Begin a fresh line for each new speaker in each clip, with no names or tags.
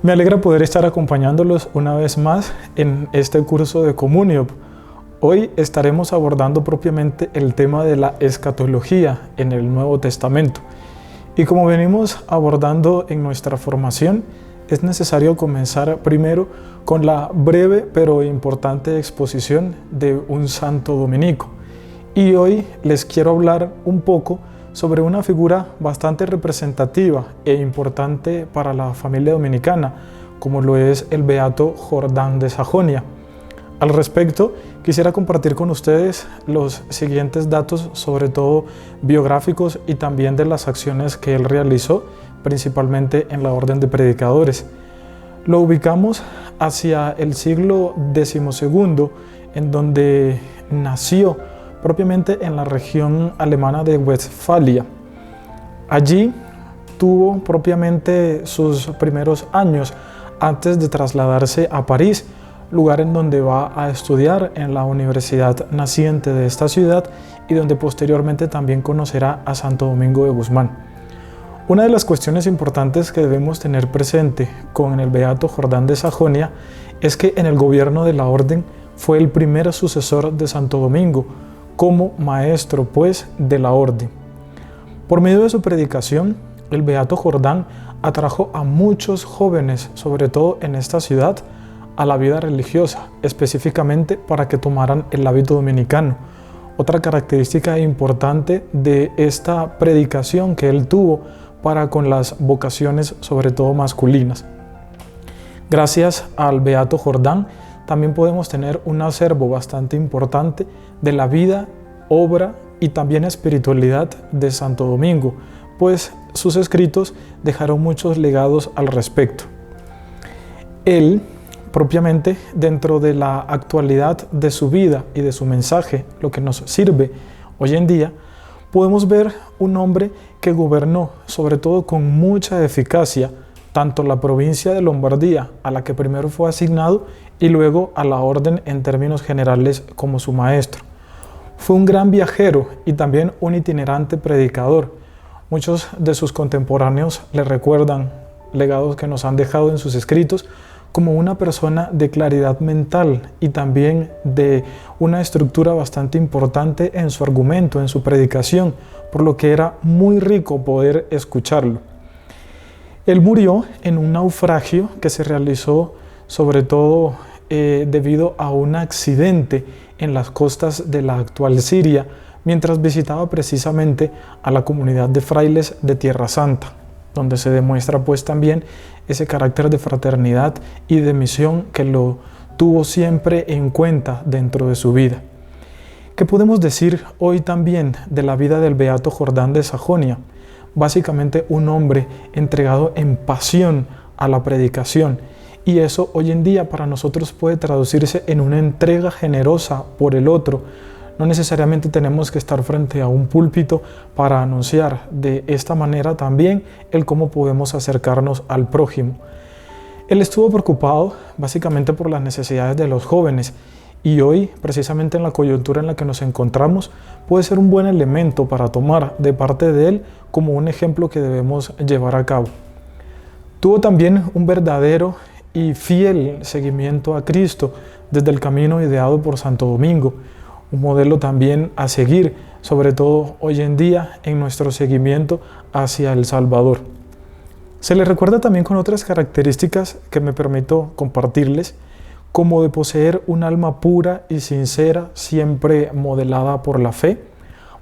Me alegra poder estar acompañándolos una vez más en este curso de Comunio. Hoy estaremos abordando propiamente el tema de la escatología en el Nuevo Testamento. Y como venimos abordando en nuestra formación, es necesario comenzar primero con la breve pero importante exposición de un santo dominico. Y hoy les quiero hablar un poco sobre una figura bastante representativa e importante para la familia dominicana, como lo es el beato Jordán de Sajonia. Al respecto, quisiera compartir con ustedes los siguientes datos, sobre todo biográficos y también de las acciones que él realizó, principalmente en la orden de predicadores. Lo ubicamos hacia el siglo XII, en donde nació propiamente en la región alemana de Westfalia. Allí tuvo propiamente sus primeros años antes de trasladarse a París, lugar en donde va a estudiar en la universidad naciente de esta ciudad y donde posteriormente también conocerá a Santo Domingo de Guzmán. Una de las cuestiones importantes que debemos tener presente con el beato Jordán de Sajonia es que en el gobierno de la orden fue el primer sucesor de Santo Domingo, como maestro pues de la orden. Por medio de su predicación, el beato Jordán atrajo a muchos jóvenes, sobre todo en esta ciudad, a la vida religiosa, específicamente para que tomaran el hábito dominicano. Otra característica importante de esta predicación que él tuvo para con las vocaciones, sobre todo masculinas. Gracias al beato Jordán, también podemos tener un acervo bastante importante de la vida, obra y también espiritualidad de Santo Domingo, pues sus escritos dejaron muchos legados al respecto. Él, propiamente dentro de la actualidad de su vida y de su mensaje, lo que nos sirve hoy en día, podemos ver un hombre que gobernó, sobre todo con mucha eficacia, tanto la provincia de Lombardía, a la que primero fue asignado, y luego a la orden en términos generales como su maestro. Fue un gran viajero y también un itinerante predicador. Muchos de sus contemporáneos le recuerdan legados que nos han dejado en sus escritos como una persona de claridad mental y también de una estructura bastante importante en su argumento, en su predicación, por lo que era muy rico poder escucharlo. Él murió en un naufragio que se realizó sobre todo debido a un accidente en las costas de la actual Siria, mientras visitaba precisamente a la comunidad de frailes de Tierra Santa, donde se demuestra pues también ese carácter de fraternidad y de misión que lo tuvo siempre en cuenta dentro de su vida. ¿Qué podemos decir hoy también de la vida del beato Jordán de Sajonia? Básicamente un hombre entregado en pasión a la predicación, y eso hoy en día para nosotros puede traducirse en una entrega generosa por el otro. No necesariamente tenemos que estar frente a un púlpito para anunciar de esta manera también el cómo podemos acercarnos al prójimo. Él estuvo preocupado básicamente por las necesidades de los jóvenes, y hoy, precisamente en la coyuntura en la que nos encontramos, puede ser un buen elemento para tomar de parte de él como un ejemplo que debemos llevar a cabo. Tuvo también un verdadero y fiel seguimiento a Cristo desde el camino ideado por Santo Domingo, un modelo también a seguir, sobre todo hoy en día en nuestro seguimiento hacia el Salvador. Se le recuerda también con otras características que me permito compartirles, como de poseer un alma pura y sincera, siempre modelada por la fe,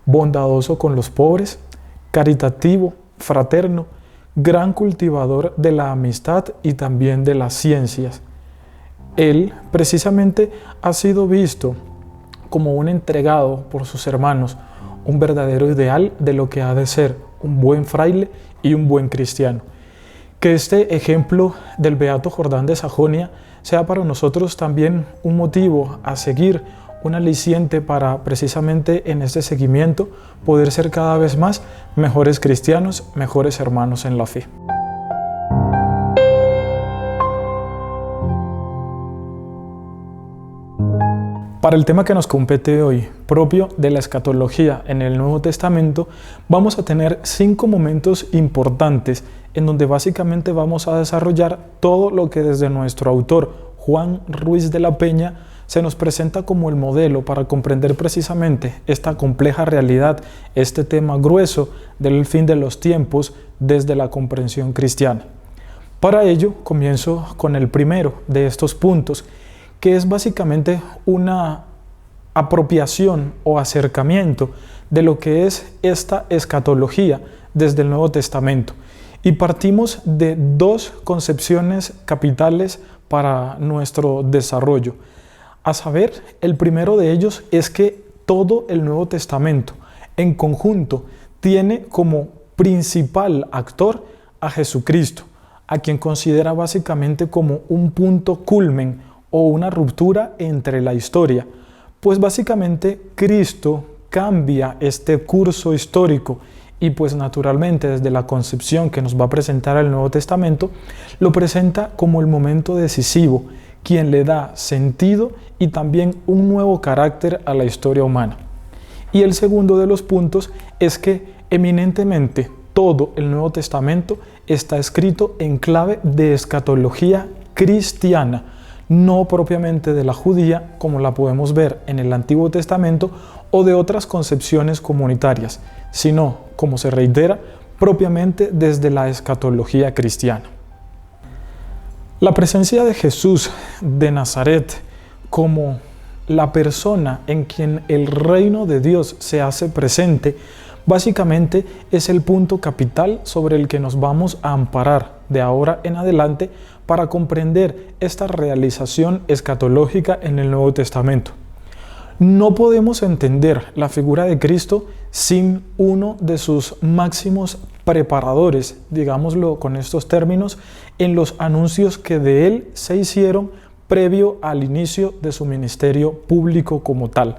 bondadoso con los pobres, caritativo, fraterno, gran cultivador de la amistad y también de las ciencias. Él precisamente ha sido visto como un entregado por sus hermanos, un verdadero ideal de lo que ha de ser un buen fraile y un buen cristiano. Que este ejemplo del beato Jordán de Sajonia sea para nosotros también un motivo a seguir, un aliciente para precisamente en este seguimiento poder ser cada vez más mejores cristianos, mejores hermanos en la fe. Para el tema que nos compete hoy, propio de la escatología en el Nuevo Testamento, vamos a tener 5 momentos importantes en donde básicamente vamos a desarrollar todo lo que desde nuestro autor Juan Ruiz de la Peña se nos presenta como el modelo para comprender precisamente esta compleja realidad, este tema grueso del fin de los tiempos desde la comprensión cristiana. Para ello, comienzo con el primero de estos puntos, que es básicamente una apropiación o acercamiento de lo que es esta escatología desde el Nuevo Testamento. Y partimos de dos concepciones capitales para nuestro desarrollo. A saber, el primero de ellos es que todo el Nuevo Testamento en conjunto tiene como principal actor a Jesucristo, a quien considera básicamente como un punto culmen o una ruptura entre la historia, pues básicamente Cristo cambia este curso histórico y pues naturalmente desde la concepción que nos va a presentar el Nuevo Testamento, lo presenta como el momento decisivo, quien le da sentido y también un nuevo carácter a la historia humana. Y el segundo de los puntos es que eminentemente todo el Nuevo Testamento está escrito en clave de escatología cristiana, no propiamente de la judía, como la podemos ver en el Antiguo Testamento, o de otras concepciones comunitarias, sino, como se reitera, propiamente desde la escatología cristiana. La presencia de Jesús de Nazaret como la persona en quien el reino de Dios se hace presente, básicamente es el punto capital sobre el que nos vamos a amparar de ahora en adelante para comprender esta realización escatológica en el Nuevo Testamento. No podemos entender la figura de Cristo sin uno de sus máximos preparadores, digámoslo con estos términos, en los anuncios que de él se hicieron previo al inicio de su ministerio público como tal.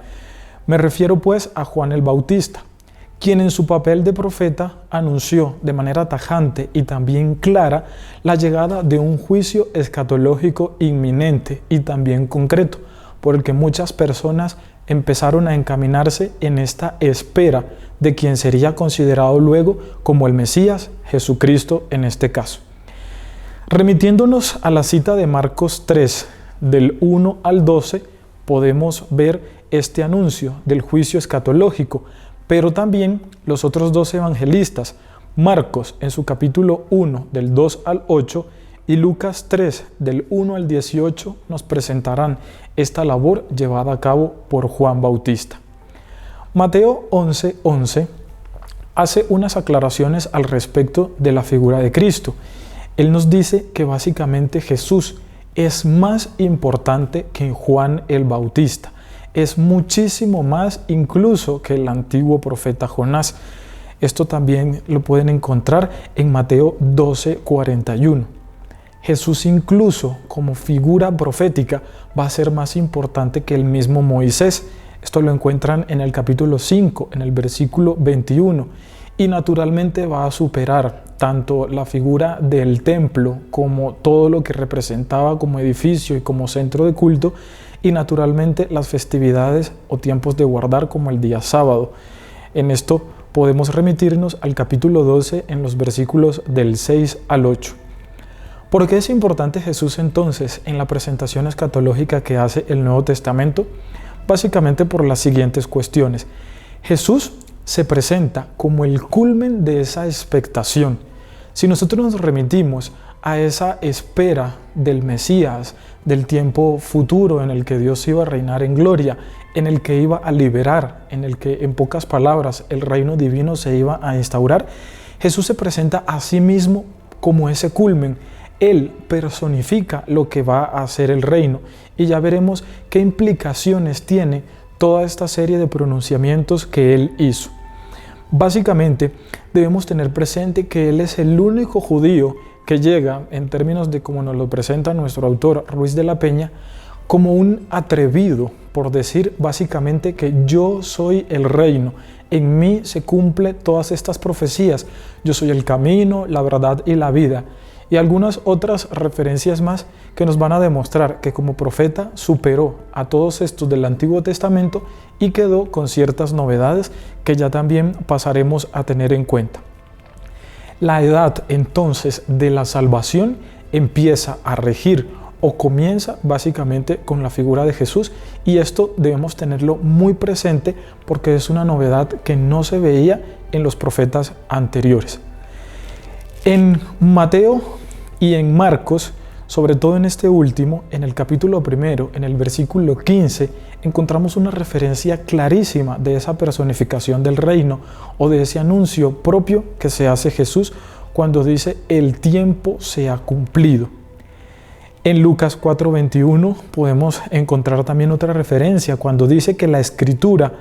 Me refiero pues a Juan el Bautista, quien en su papel de profeta anunció de manera tajante y también clara la llegada de un juicio escatológico inminente y también concreto, por el que muchas personas empezaron a encaminarse en esta espera de quien sería considerado luego como el Mesías, Jesucristo en este caso. Remitiéndonos a la cita de Marcos 3, del 1 al 12, podemos ver este anuncio del juicio escatológico, pero también los otros dos evangelistas, Marcos en su capítulo 1, del 2 al 8, y Lucas 3, del 1 al 18, nos presentarán esta labor llevada a cabo por Juan Bautista. Mateo 11:11 hace unas aclaraciones al respecto de la figura de Cristo. Él nos dice que básicamente Jesús es más importante que Juan el Bautista. Es muchísimo más incluso que el antiguo profeta Jonás. Esto también lo pueden encontrar en Mateo 12:41. Jesús incluso como figura profética va a ser más importante que el mismo Moisés. Esto lo encuentran en el capítulo 5, en el versículo 21. Y naturalmente va a superar tanto la figura del templo como todo lo que representaba como edificio y como centro de culto, y naturalmente las festividades o tiempos de guardar como el día sábado. En esto podemos remitirnos al capítulo 12 en los versículos del 6 al 8. ¿Por qué es importante Jesús entonces en la presentación escatológica que hace el Nuevo Testamento? Básicamente por las siguientes cuestiones. Jesús se presenta como el culmen de esa expectación. Si nosotros nos remitimos a esa espera del Mesías, del tiempo futuro en el que Dios iba a reinar en gloria, en el que iba a liberar, en el que en pocas palabras el reino divino se iba a instaurar, Jesús se presenta a sí mismo como ese culmen. Él personifica lo que va a ser el reino y ya veremos qué implicaciones tiene toda esta serie de pronunciamientos que él hizo. Básicamente debemos tener presente que él es el único judío que llega, en términos de como nos lo presenta nuestro autor Ruiz de la Peña, como un atrevido, por decir básicamente que yo soy el reino, en mí se cumplen todas estas profecías, yo soy el camino, la verdad y la vida, y algunas otras referencias más que nos van a demostrar que como profeta superó a todos estos del Antiguo Testamento y quedó con ciertas novedades que ya también pasaremos a tener en cuenta. La edad entonces de la salvación empieza a regir o comienza básicamente con la figura de Jesús, y esto debemos tenerlo muy presente porque es una novedad que no se veía en los profetas anteriores. En Mateo y en Marcos, sobre todo en este último, en el capítulo 1, en el versículo 15, encontramos una referencia clarísima de esa personificación del reino o de ese anuncio propio que se hace Jesús cuando dice: el tiempo se ha cumplido. En Lucas 4:21 podemos encontrar también otra referencia cuando dice que la escritura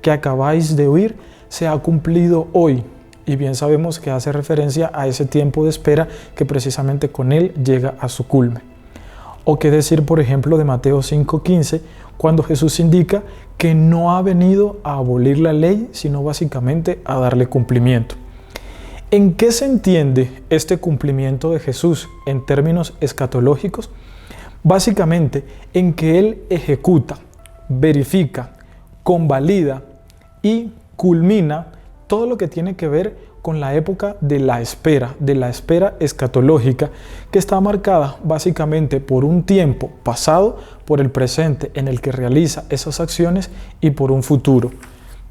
que acabáis de oír se ha cumplido hoy. Y bien sabemos que hace referencia a ese tiempo de espera que precisamente con él llega a su culmen. O qué decir, por ejemplo, de Mateo 5:15, cuando Jesús indica que no ha venido a abolir la ley, sino básicamente a darle cumplimiento. ¿En qué se entiende este cumplimiento de Jesús en términos escatológicos? Básicamente en que Él ejecuta, verifica, convalida y culmina todo lo que tiene que ver con la época de la espera escatológica, que está marcada básicamente por un tiempo pasado, por el presente en el que realiza esas acciones y por un futuro.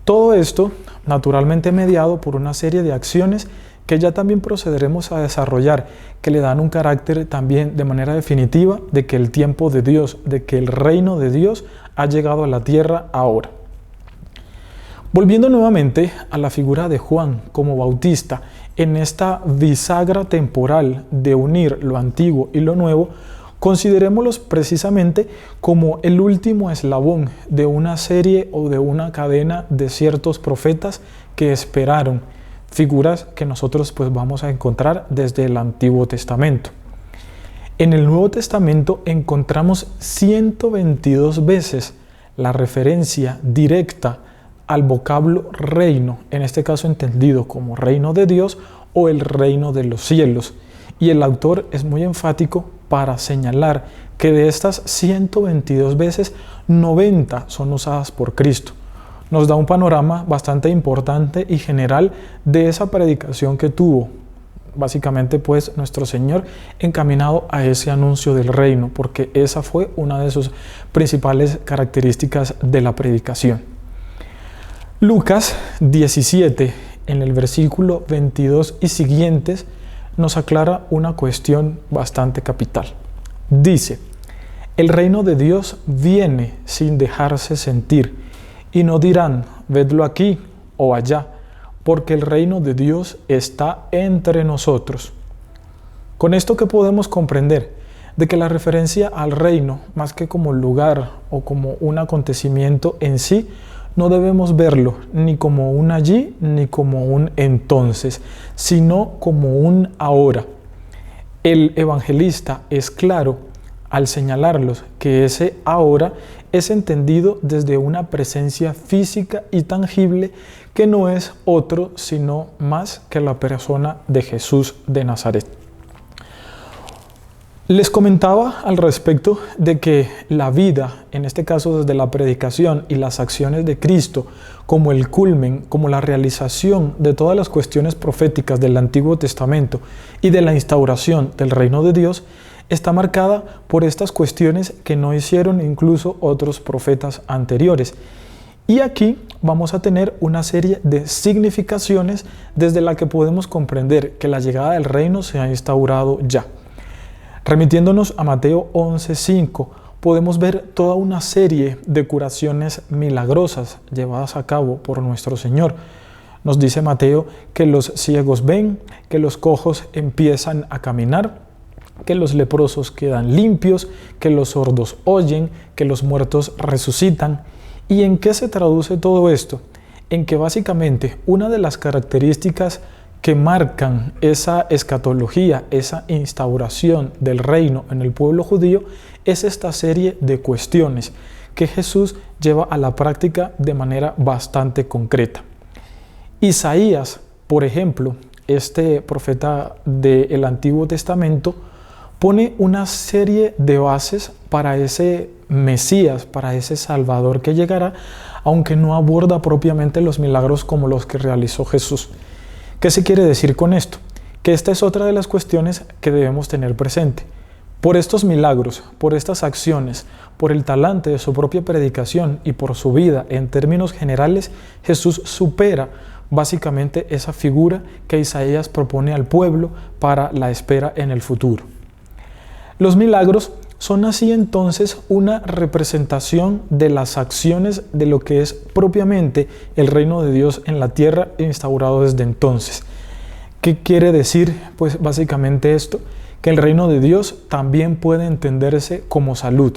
Todo esto naturalmente mediado por una serie de acciones que ya también procederemos a desarrollar, que le dan un carácter también de manera definitiva de que el tiempo de Dios, de que el reino de Dios ha llegado a la tierra ahora. Volviendo nuevamente a la figura de Juan como bautista, en esta bisagra temporal de unir lo antiguo y lo nuevo, considerémoslos precisamente como el último eslabón de una serie o de una cadena de ciertos profetas que esperaron, figuras que nosotros pues vamos a encontrar desde el Antiguo Testamento. En el Nuevo Testamento encontramos 122 veces la referencia directa al vocablo reino, en este caso entendido como reino de Dios o el reino de los cielos. Y el autor es muy enfático para señalar que de estas 122 veces, 90 son usadas por Cristo. Nos da un panorama bastante importante y general de esa predicación que tuvo, básicamente pues nuestro Señor, encaminado a ese anuncio del reino, porque esa fue una de sus principales características de la predicación. Lucas 17, en el versículo 22 y siguientes, nos aclara una cuestión bastante capital. Dice: el reino de Dios viene sin dejarse sentir, y no dirán, vedlo aquí o allá, porque el reino de Dios está entre nosotros. Con esto, ¿qué podemos comprender? De que la referencia al reino, más que como lugar o como un acontecimiento en sí, no debemos verlo ni como un allí ni como un entonces, sino como un ahora. El evangelista es claro al señalarlos que ese ahora es entendido desde una presencia física y tangible que no es otro sino más que la persona de Jesús de Nazaret. Les comentaba al respecto de que la vida, en este caso desde la predicación y las acciones de Cristo, como el culmen, como la realización de todas las cuestiones proféticas del Antiguo Testamento y de la instauración del reino de Dios, está marcada por estas cuestiones que no hicieron incluso otros profetas anteriores. Y aquí vamos a tener una serie de significaciones desde la que podemos comprender que la llegada del reino se ha instaurado ya. Remitiéndonos a Mateo 11:5, podemos ver toda una serie de curaciones milagrosas llevadas a cabo por nuestro Señor. Nos dice Mateo que los ciegos ven, que los cojos empiezan a caminar, que los leprosos quedan limpios, que los sordos oyen, que los muertos resucitan. ¿Y en qué se traduce todo esto? En que básicamente una de las características que marcan esa escatología, esa instauración del reino en el pueblo judío, es esta serie de cuestiones que Jesús lleva a la práctica de manera bastante concreta. Isaías, por ejemplo, este profeta del Antiguo Testamento, pone una serie de bases para ese Mesías, para ese Salvador que llegará, aunque no aborda propiamente los milagros como los que realizó Jesús. ¿Qué se quiere decir con esto? que esta es otra de las cuestiones que debemos tener presente. Por estos milagros, por estas acciones, por el talante de su propia predicación y por su vida en términos generales, Jesús supera básicamente esa figura que Isaías propone al pueblo para la espera en el futuro. Los milagros son así entonces una representación de las acciones de lo que es propiamente el reino de Dios en la tierra instaurado desde entonces. ¿Qué quiere decir? Pues básicamente esto, que el reino de Dios también puede entenderse como salud,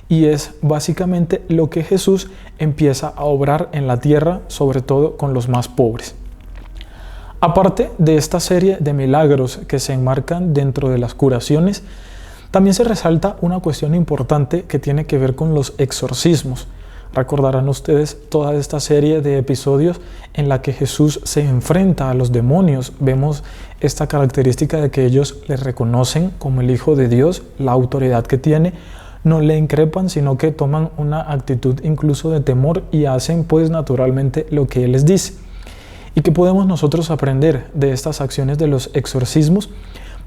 y es básicamente lo que Jesús empieza a obrar en la tierra, sobre todo con los más pobres. Aparte de esta serie de milagros que se enmarcan dentro de las curaciones, también se resalta una cuestión importante que tiene que ver con los exorcismos. Recordarán ustedes toda esta serie de episodios en la que Jesús se enfrenta a los demonios. Vemos esta característica de que ellos le reconocen como el Hijo de Dios, la autoridad que tiene, no le increpan, sino que toman una actitud incluso de temor y hacen pues naturalmente lo que Él les dice. ¿Y qué podemos nosotros aprender de estas acciones de los exorcismos?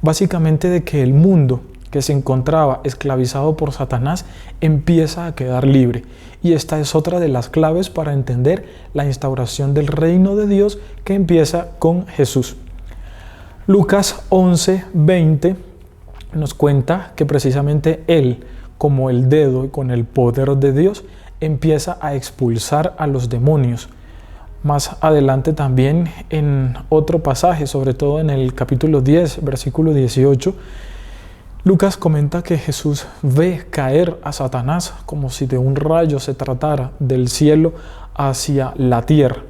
Básicamente de que el mundo que se encontraba esclavizado por Satanás empieza a quedar libre. Y esta es otra de las claves para entender la instauración del reino de Dios que empieza con Jesús. Lucas 11:20 nos cuenta que precisamente Él, como el dedo y con el poder de Dios, empieza a expulsar a los demonios. Más adelante también en otro pasaje, sobre todo en el capítulo 10, versículo 18, Lucas comenta que Jesús ve caer a Satanás como si de un rayo se tratara del cielo hacia la tierra.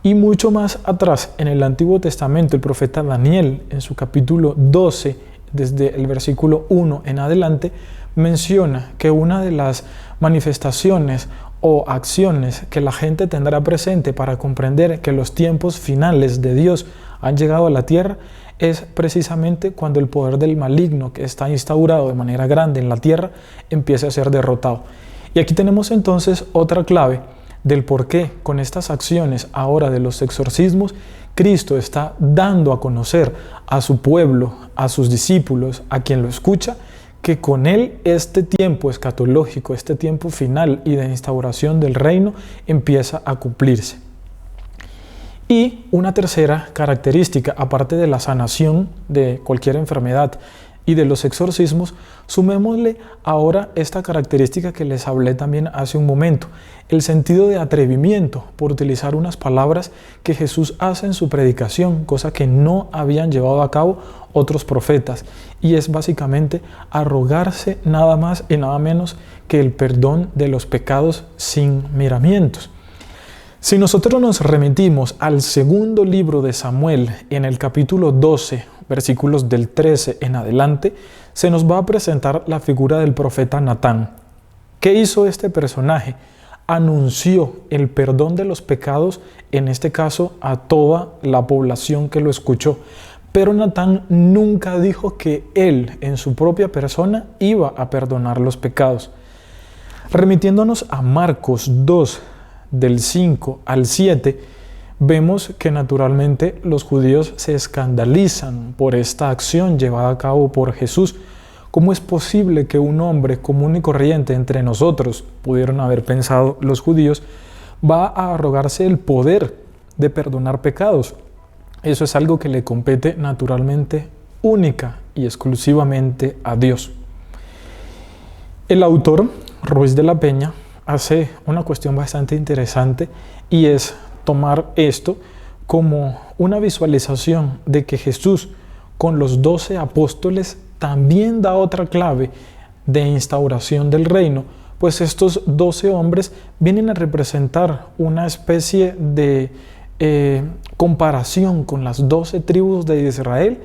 Y mucho más atrás, en el Antiguo Testamento, el profeta Daniel, en su capítulo 12, desde el versículo 1 en adelante, menciona que una de las manifestaciones o acciones que la gente tendrá presente para comprender que los tiempos finales de Dios han llegado a la tierra es precisamente cuando el poder del maligno que está instaurado de manera grande en la tierra empiece a ser derrotado. Y aquí tenemos entonces otra clave del por qué con estas acciones ahora de los exorcismos Cristo está dando a conocer a su pueblo, a sus discípulos, a quien lo escucha, que con él este tiempo escatológico, este tiempo final y de instauración del reino empieza a cumplirse. Y una tercera característica, aparte de la sanación de cualquier enfermedad y de los exorcismos, sumémosle ahora esta característica que les hablé también hace un momento, el sentido de atrevimiento, por utilizar unas palabras que Jesús hace en su predicación, cosa que no habían llevado a cabo otros profetas, y es básicamente arrogarse nada más y nada menos que el perdón de los pecados sin miramientos. Si nosotros nos remitimos al segundo libro de Samuel, en el capítulo 12, versículos del 13 en adelante, se nos va a presentar la figura del profeta Natán. ¿Qué hizo este personaje? Anunció el perdón de los pecados, en este caso a toda la población que lo escuchó. Pero Natán nunca dijo que él, en su propia persona, iba a perdonar los pecados. Remitiéndonos a Marcos 2, del 5 al 7, vemos que naturalmente los judíos se escandalizan por esta acción llevada a cabo por Jesús. ¿Cómo es posible que un hombre común y corriente entre nosotros, pudieron haber pensado los judíos, va a arrogarse el poder de perdonar pecados? Eso es algo que le compete naturalmente única y exclusivamente a Dios. El autor, Ruiz de la Peña, hace una cuestión bastante interesante y es tomar esto como una visualización de que Jesús con los 12 apóstoles también da otra clave de instauración del reino, pues estos 12 hombres vienen a representar una especie de comparación con las 12 tribus de Israel,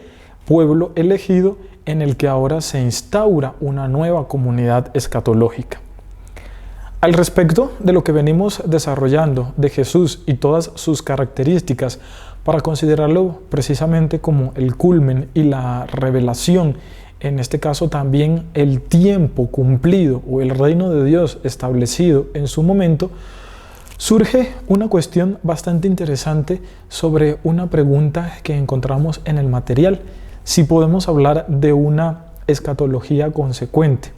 pueblo elegido en el que ahora se instaura una nueva comunidad escatológica. Al respecto de lo que venimos desarrollando de Jesús y todas sus características, para considerarlo precisamente como el culmen y la revelación, en este caso también el tiempo cumplido o el reino de Dios establecido en su momento, Surge una cuestión bastante interesante sobre una pregunta que encontramos en el material, si podemos hablar de una escatología consecuente.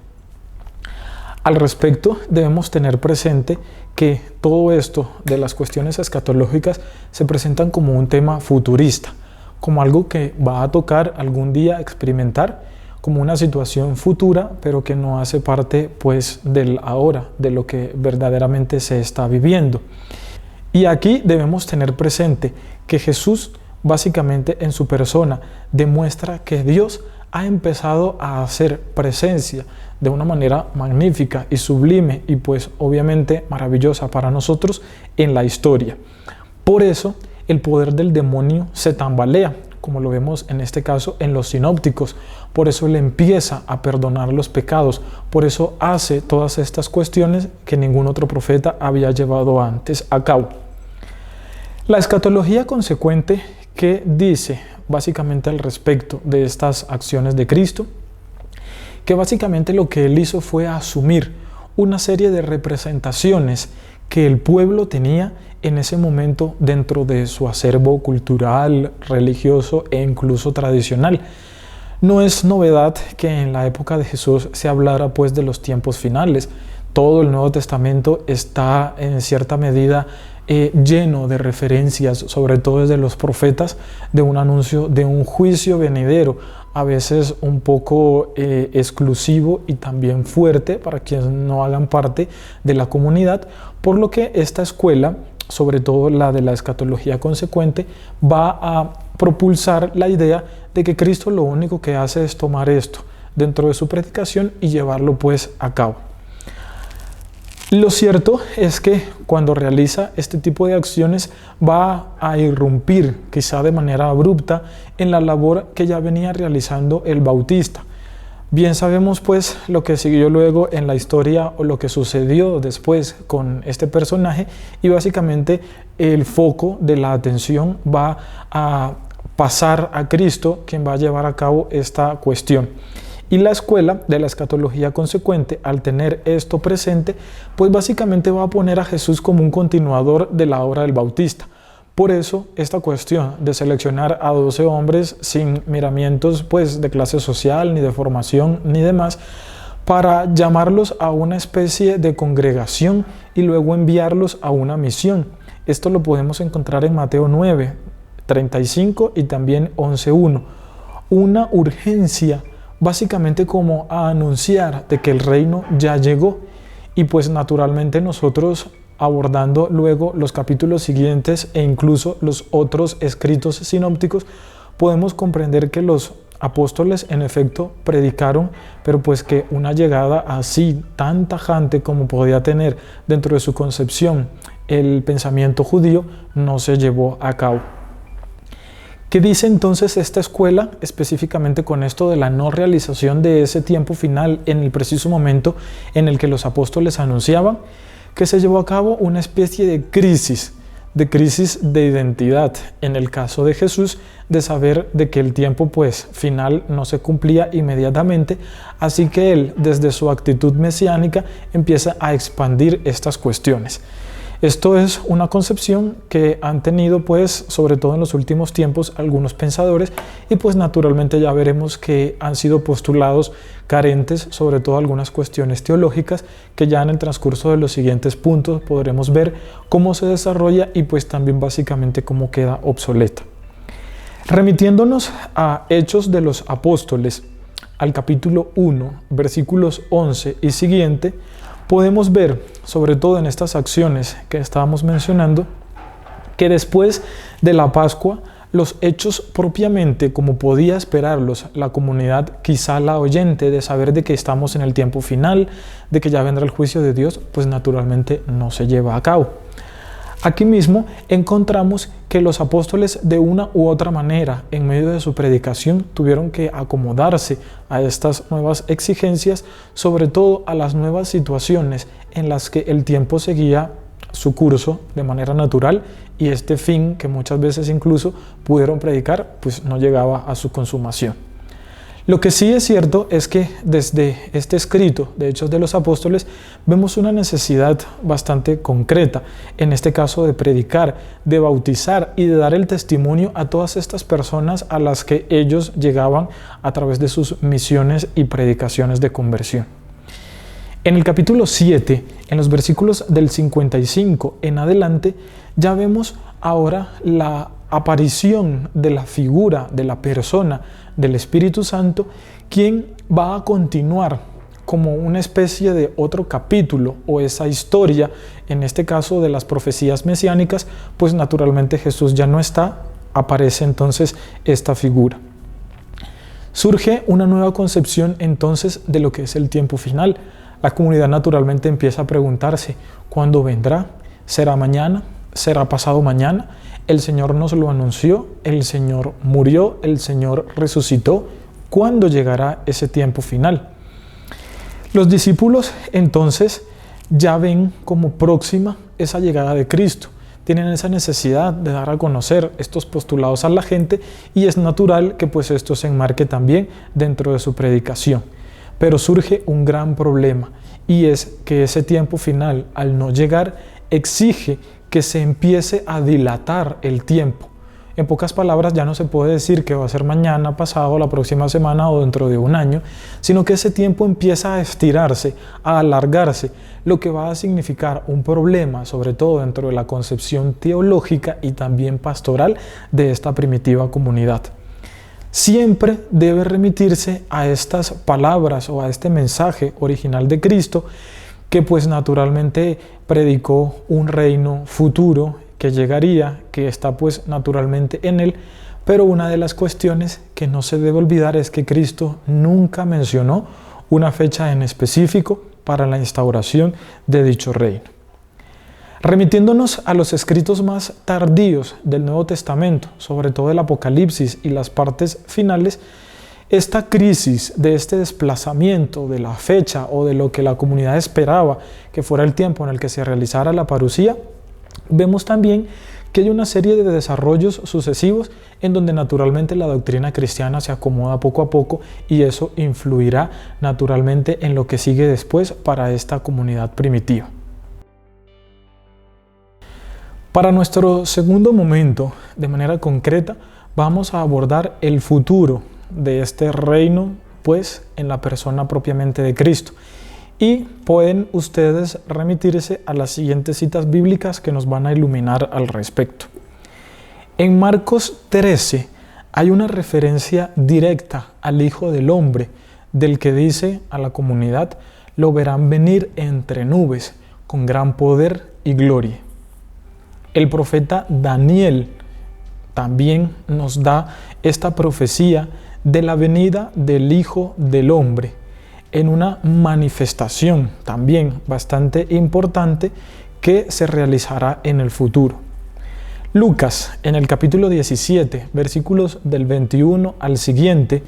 Al respecto, debemos tener presente que todo esto de las cuestiones escatológicas se presentan como un tema futurista, como algo que va a tocar algún día experimentar, como una situación futura, pero que no hace parte pues del ahora, de lo que verdaderamente se está viviendo. Y aquí debemos tener presente que Jesús básicamente en su persona demuestra que Dios ha empezado a hacer presencia de una manera magnífica y sublime y pues obviamente maravillosa para nosotros en la historia. Por eso el poder del demonio se tambalea, como lo vemos en este caso en los sinópticos. Por eso él empieza a perdonar los pecados, por eso hace todas estas cuestiones que ningún otro profeta había llevado antes a cabo. La escatología consecuente, ¿qué dice básicamente al respecto de estas acciones de Cristo? Que básicamente lo que él hizo fue asumir una serie de representaciones que el pueblo tenía en ese momento dentro de su acervo cultural, religioso e incluso tradicional. No es novedad que en la época de Jesús se hablara pues de los tiempos finales. Todo el Nuevo Testamento está en cierta medida lleno de referencias, sobre todo desde los profetas, de un anuncio de un juicio venidero, a veces un poco exclusivo y también fuerte para quienes no hagan parte de la comunidad, por lo que esta escuela, sobre todo la de la escatología consecuente, va a propulsar la idea de que Cristo lo único que hace es tomar esto dentro de su predicación y llevarlo pues a cabo. Lo cierto es que cuando realiza este tipo de acciones va a irrumpir, quizá de manera abrupta, en la labor que ya venía realizando el Bautista. Bien sabemos pues lo que siguió luego en la historia o lo que sucedió después con este personaje, y básicamente el foco de la atención va a pasar a Cristo, quien va a llevar a cabo esta cuestión. Y la escuela de la escatología consecuente, al tener esto presente, pues básicamente va a poner a Jesús como un continuador de la obra del Bautista. Por eso, esta cuestión de seleccionar a 12 hombres sin miramientos pues, de clase social, ni de formación, ni demás, para llamarlos a una especie de congregación y luego enviarlos a una misión. Esto lo podemos encontrar en Mateo 9, 35 y también 11.1. Una urgencia básicamente como a anunciar de que el reino ya llegó, y pues naturalmente nosotros abordando luego los capítulos siguientes e incluso los otros escritos sinópticos podemos comprender que los apóstoles en efecto predicaron, pero pues que una llegada así tan tajante como podía tener dentro de su concepción el pensamiento judío no se llevó a cabo. ¿Qué dice entonces esta escuela específicamente con esto de la no realización de ese tiempo final en el preciso momento en el que los apóstoles anunciaban? Que se llevó a cabo una especie de crisis de identidad en el caso de Jesús, de saber de que el tiempo pues final no se cumplía inmediatamente, así que él desde su actitud mesiánica empieza a expandir estas cuestiones. Esto es una concepción que han tenido pues sobre todo en los últimos tiempos algunos pensadores, y pues naturalmente ya veremos que han sido postulados carentes, sobre todo algunas cuestiones teológicas, que ya en el transcurso de los siguientes puntos podremos ver cómo se desarrolla y pues también básicamente cómo queda obsoleta. Remitiéndonos a Hechos de los Apóstoles, al capítulo 1, versículos 11 y siguiente, podemos ver, sobre todo en estas acciones que estábamos mencionando, que después de la Pascua, los hechos propiamente, como podía esperarlos la comunidad, quizá la oyente, de saber de que estamos en el tiempo final, de que ya vendrá el juicio de Dios, pues naturalmente no se lleva a cabo. Aquí mismo encontramos que los apóstoles de una u otra manera, en medio de su predicación, tuvieron que acomodarse a estas nuevas exigencias, sobre todo a las nuevas situaciones en las que el tiempo seguía su curso de manera natural y este fin que muchas veces incluso pudieron predicar, pues no llegaba a su consumación. Lo que sí es cierto es que desde este escrito de Hechos de los Apóstoles vemos una necesidad bastante concreta, en este caso de predicar, de bautizar y de dar el testimonio a todas estas personas a las que ellos llegaban a través de sus misiones y predicaciones de conversión. En el capítulo 7, en los versículos del 55 en adelante, ya vemos ahora la aparición de la figura, de la persona del Espíritu Santo, quien va a continuar como una especie de otro capítulo o esa historia, en este caso de las profecías mesiánicas, pues naturalmente Jesús ya no está, aparece entonces esta figura. Surge una nueva concepción entonces de lo que es el tiempo final. La comunidad naturalmente empieza a preguntarse, ¿cuándo vendrá? ¿Será mañana? ¿Será pasado mañana? El Señor nos lo anunció, el Señor murió, el Señor resucitó. ¿Cuándo llegará ese tiempo final? Los discípulos entonces ya ven como próxima esa llegada de Cristo. Tienen esa necesidad de dar a conocer estos postulados a la gente y es natural que pues esto se enmarque también dentro de su predicación. Pero surge un gran problema y es que ese tiempo final, al no llegar, exige que se empiece a dilatar el tiempo. En pocas palabras, ya no se puede decir que va a ser mañana, pasado, la próxima semana o dentro de un año, sino que ese tiempo empieza a estirarse, a alargarse, lo que va a significar un problema, sobre todo dentro de la concepción teológica y también pastoral de esta primitiva comunidad. Siempre debe remitirse a estas palabras o a este mensaje original de Cristo, que pues naturalmente predicó un reino futuro que llegaría, que está pues naturalmente en él, pero una de las cuestiones que no se debe olvidar es que Cristo nunca mencionó una fecha en específico para la instauración de dicho reino. Remitiéndonos a los escritos más tardíos del Nuevo Testamento, sobre todo el Apocalipsis y las partes finales, esta crisis de este desplazamiento de la fecha o de lo que la comunidad esperaba que fuera el tiempo en el que se realizara la parusía, vemos también que hay una serie de desarrollos sucesivos en donde naturalmente la doctrina cristiana se acomoda poco a poco y eso influirá naturalmente en lo que sigue después para esta comunidad primitiva. Para nuestro segundo momento, de manera concreta, vamos a abordar el futuro de este reino, pues en la persona propiamente de Cristo. Y pueden ustedes remitirse a las siguientes citas bíblicas que nos van a iluminar al respecto. En Marcos 13 hay una referencia directa al Hijo del Hombre, del que dice a la comunidad, lo verán venir entre nubes con gran poder y gloria. El profeta Daniel también nos da esta profecía de la venida del Hijo del Hombre en una manifestación también bastante importante que se realizará en el futuro. Lucas, en el capítulo 17, versículos del 21 al siguiente,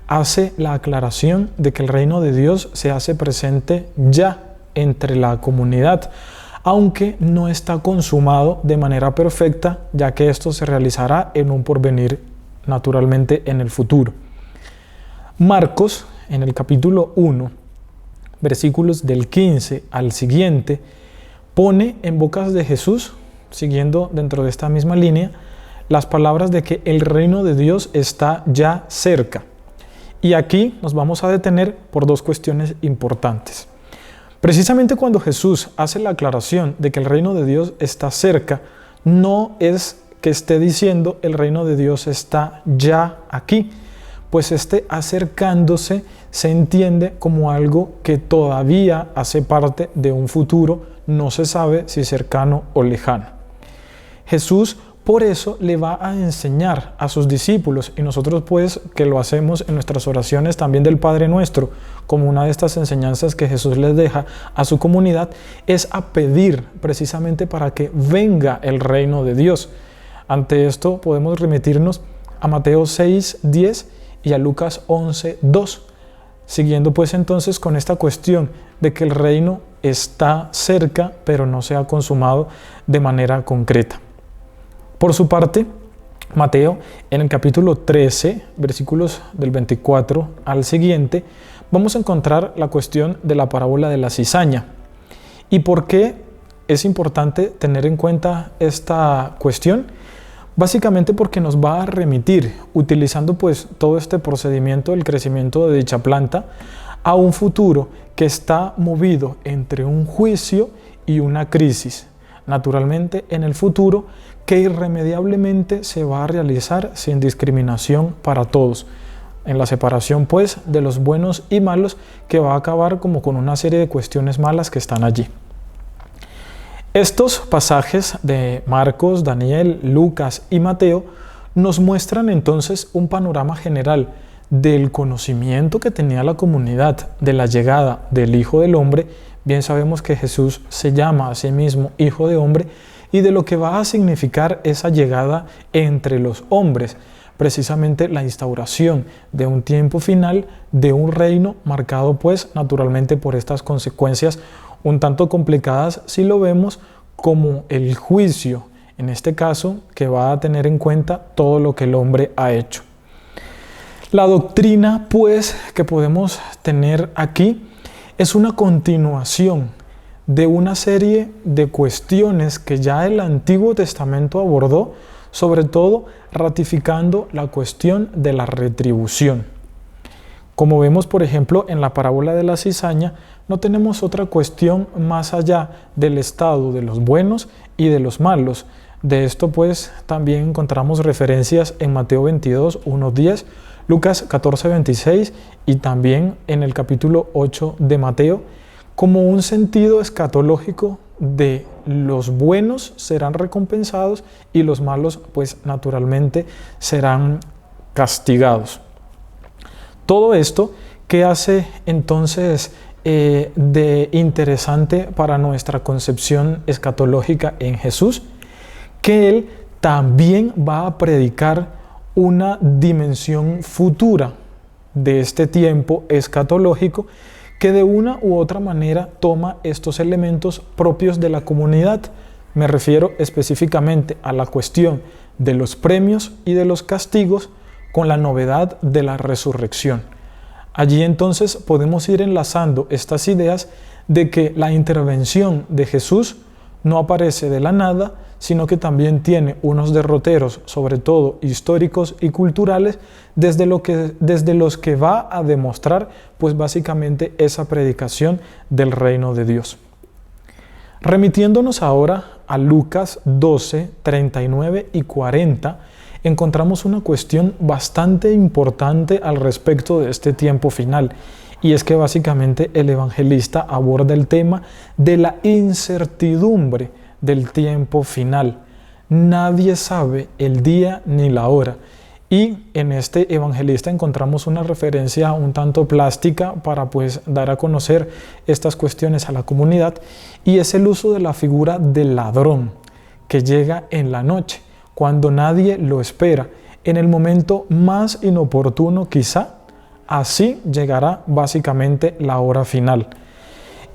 hace la aclaración de que el reino de Dios se hace presente ya entre la comunidad, aunque no está consumado de manera perfecta, ya que esto se realizará en un porvenir naturalmente en el futuro. Marcos, en el capítulo 1, versículos del 15 al siguiente, pone en bocas de Jesús, siguiendo dentro de esta misma línea, las palabras de que el reino de Dios está ya cerca. Y aquí nos vamos a detener por dos cuestiones importantes. Precisamente cuando Jesús hace la aclaración de que el reino de Dios está cerca, no es que esté diciendo el reino de Dios está ya aquí, pues este acercándose se entiende como algo que todavía hace parte de un futuro, no se sabe si cercano o lejano. Jesús por eso le va a enseñar a sus discípulos, y nosotros pues que lo hacemos en nuestras oraciones también del Padre Nuestro, como una de estas enseñanzas que Jesús les deja a su comunidad, es a pedir precisamente para que venga el reino de Dios. Ante esto podemos remitirnos a Mateo 6:10 y a Lucas 11:2, siguiendo pues entonces con esta cuestión de que el reino está cerca, pero no se ha consumado de manera concreta. Por su parte, Mateo, en el capítulo 13, versículos del 24 al siguiente, vamos a encontrar la cuestión de la parábola de la cizaña. ¿Y por qué es importante tener en cuenta esta cuestión? Básicamente porque nos va a remitir, utilizando pues todo este procedimiento del crecimiento de dicha planta, a un futuro que está movido entre un juicio y una crisis. Naturalmente, en el futuro que irremediablemente se va a realizar sin discriminación para todos, en la separación pues de los buenos y malos, que va a acabar como con una serie de cuestiones malas que están allí. Estos pasajes de Marcos, Daniel, Lucas y Mateo nos muestran entonces un panorama general del conocimiento que tenía la comunidad de la llegada del Hijo del Hombre. Bien sabemos que Jesús se llama a sí mismo Hijo de Hombre, y de lo que va a significar esa llegada entre los hombres, precisamente la instauración de un tiempo final, de un reino marcado pues naturalmente por estas consecuencias un tanto complicadas si lo vemos como el juicio, en este caso, que va a tener en cuenta todo lo que el hombre ha hecho. La doctrina pues que podemos tener aquí es una continuación de una serie de cuestiones que ya el Antiguo Testamento abordó, sobre todo ratificando la cuestión de la retribución. Como vemos, por ejemplo, en la parábola de la cizaña, no tenemos otra cuestión más allá del estado de los buenos y de los malos. De esto pues también encontramos referencias en Mateo 22, 1-10, Lucas 14, 26 y también en el capítulo 8 de Mateo, como un sentido escatológico de los buenos serán recompensados y los malos pues naturalmente serán castigados. Todo esto, ¿qué hace entonces de interesante para nuestra concepción escatológica en Jesús? Que Él también va a predicar una dimensión futura de este tiempo escatológico que de una u otra manera toma estos elementos propios de la comunidad. Me refiero específicamente a la cuestión de los premios y de los castigos con la novedad de la resurrección. Allí entonces podemos ir enlazando estas ideas de que la intervención de Jesús no aparece de la nada, sino que también tiene unos derroteros, sobre todo históricos y culturales, desde los que va a demostrar, pues básicamente esa predicación del reino de Dios. Remitiéndonos ahora a Lucas 12, 39 y 40, encontramos una cuestión bastante importante al respecto de este tiempo final, y es que básicamente el evangelista aborda el tema de la incertidumbre del tiempo final. Nadie sabe el día ni la hora. Y en este evangelista encontramos una referencia un tanto plástica para pues dar a conocer estas cuestiones a la comunidad, y es el uso de la figura del ladrón que llega en la noche, cuando nadie lo espera, en el momento más inoportuno quizá. Así llegará básicamente la hora final.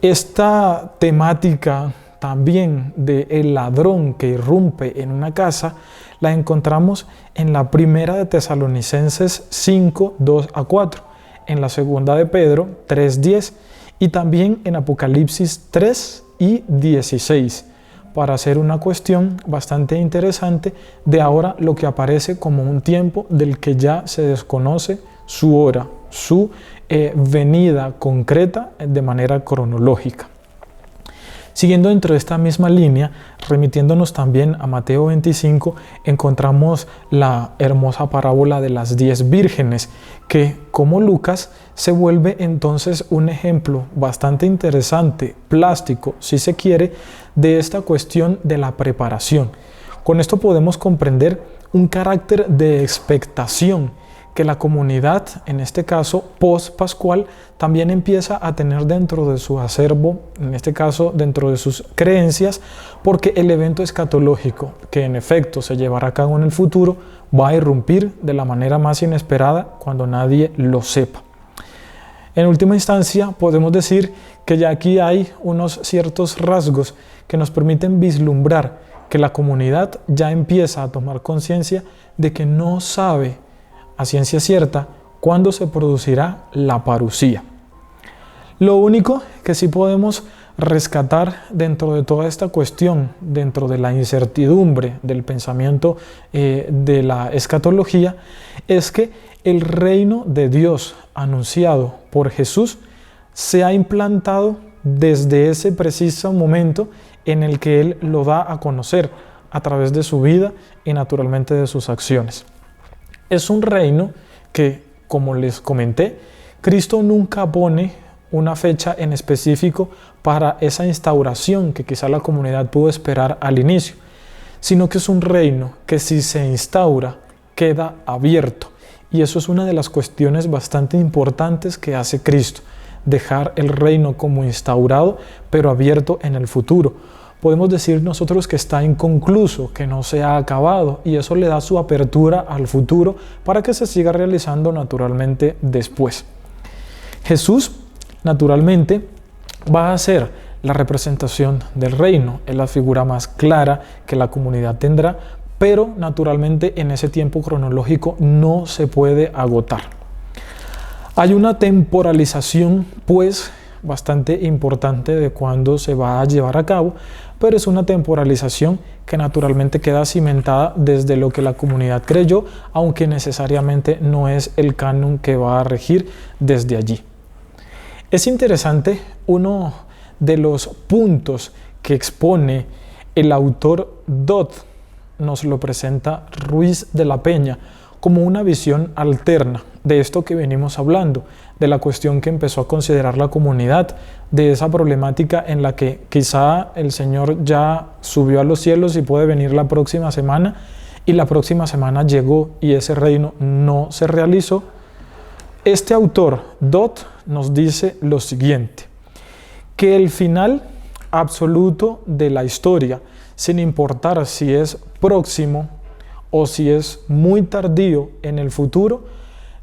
Esta temática también del ladrón que irrumpe en una casa la encontramos en la primera de Tesalonicenses 5, 2-4, en la segunda de Pedro 3:10 y también en Apocalipsis 3 y 16, para hacer una cuestión bastante interesante de ahora lo que aparece como un tiempo del que ya se desconoce su hora, su venida concreta de manera cronológica. Siguiendo dentro de esta misma línea, remitiéndonos también a Mateo 25, encontramos la hermosa parábola de las 10 vírgenes, que como Lucas se vuelve entonces un ejemplo bastante interesante, plástico, si se quiere, de esta cuestión de la preparación. Con esto podemos comprender un carácter de expectación que la comunidad, en este caso post-pascual, también empieza a tener dentro de su acervo, en este caso dentro de sus creencias, porque el evento escatológico, que en efecto se llevará a cabo en el futuro, va a irrumpir de la manera más inesperada cuando nadie lo sepa. En última instancia, podemos decir que ya aquí hay unos ciertos rasgos que nos permiten vislumbrar que la comunidad ya empieza a tomar conciencia de que no sabe a ciencia cierta cuándo se producirá la parusía. Lo único que sí podemos rescatar dentro de toda esta cuestión, dentro de la incertidumbre del pensamiento de la escatología, es que el reino de Dios anunciado por Jesús se ha implantado desde ese preciso momento en el que Él lo da a conocer a través de su vida y naturalmente de sus acciones. Es un reino que, como les comenté, Cristo nunca pone una fecha en específico para esa instauración que quizá la comunidad pudo esperar al inicio, sino que es un reino que si se instaura queda abierto. Y eso es una de las cuestiones bastante importantes que hace Cristo, dejar el reino como instaurado, pero abierto en el futuro. Podemos decir nosotros que está inconcluso, que no se ha acabado, y eso le da su apertura al futuro para que se siga realizando naturalmente después. Jesús, naturalmente, va a ser la representación del reino, es la figura más clara que la comunidad tendrá, pero naturalmente en ese tiempo cronológico no se puede agotar. Hay una temporalización, pues, bastante importante de cuándo se va a llevar a cabo, pero es una temporalización que naturalmente queda cimentada desde lo que la comunidad creyó, aunque necesariamente no es el canon que va a regir desde allí. Es interesante uno de los puntos que expone el autor Dodd, nos lo presenta Ruiz de la Peña, como una visión alterna de esto que venimos hablando, de la cuestión que empezó a considerar la comunidad, de esa problemática en la que quizá el Señor ya subió a los cielos y puede venir la próxima semana, y la próxima semana llegó y ese reino no se realizó. Este autor, Dodd, nos dice lo siguiente, que el final absoluto de la historia, sin importar si es próximo o si es muy tardío en el futuro,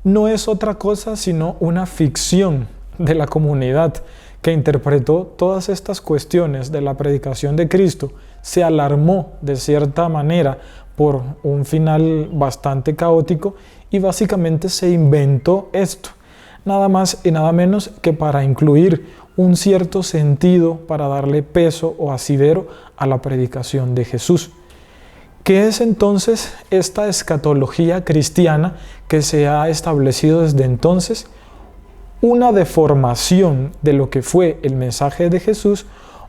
no es otra cosa sino una ficción de la comunidad que interpretó todas estas cuestiones de la predicación de Cristo, se alarmó de cierta manera por un final bastante caótico y básicamente se inventó esto, nada más y nada menos que para incluir un cierto sentido, para darle peso o asidero a la predicación de Jesús. ¿Qué es entonces esta escatología cristiana que se ha establecido desde entonces? Una deformación de lo que fue el mensaje de Jesús,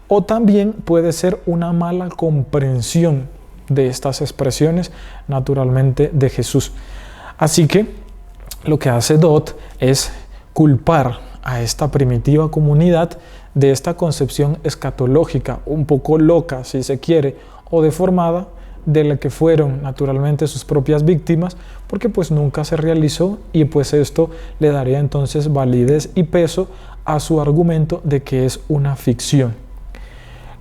o también puede ser una mala comprensión de estas expresiones naturalmente de Jesús. Así que lo que hace Dodd es culpar a esta primitiva comunidad de esta concepción escatológica un poco loca, si se quiere, o deformada, de la que fueron naturalmente sus propias víctimas, porque pues nunca se realizó, y pues esto le daría entonces validez y peso a su argumento de que es una ficción.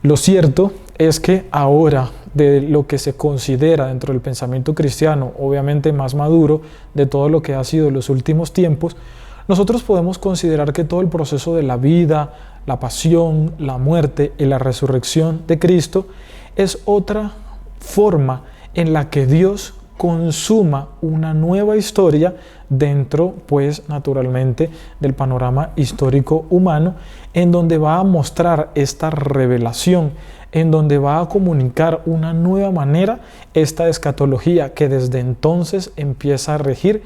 Lo cierto es que ahora, de lo que se considera dentro del pensamiento cristiano, obviamente más maduro de todo lo que ha sido en los últimos tiempos, nosotros podemos considerar que todo el proceso de la vida, la pasión, la muerte y la resurrección de Cristo es otra forma en la que Dios consuma una nueva historia dentro, pues naturalmente, del panorama histórico humano, en donde va a mostrar esta revelación, en donde va a comunicar una nueva manera esta escatología que desde entonces empieza a regir,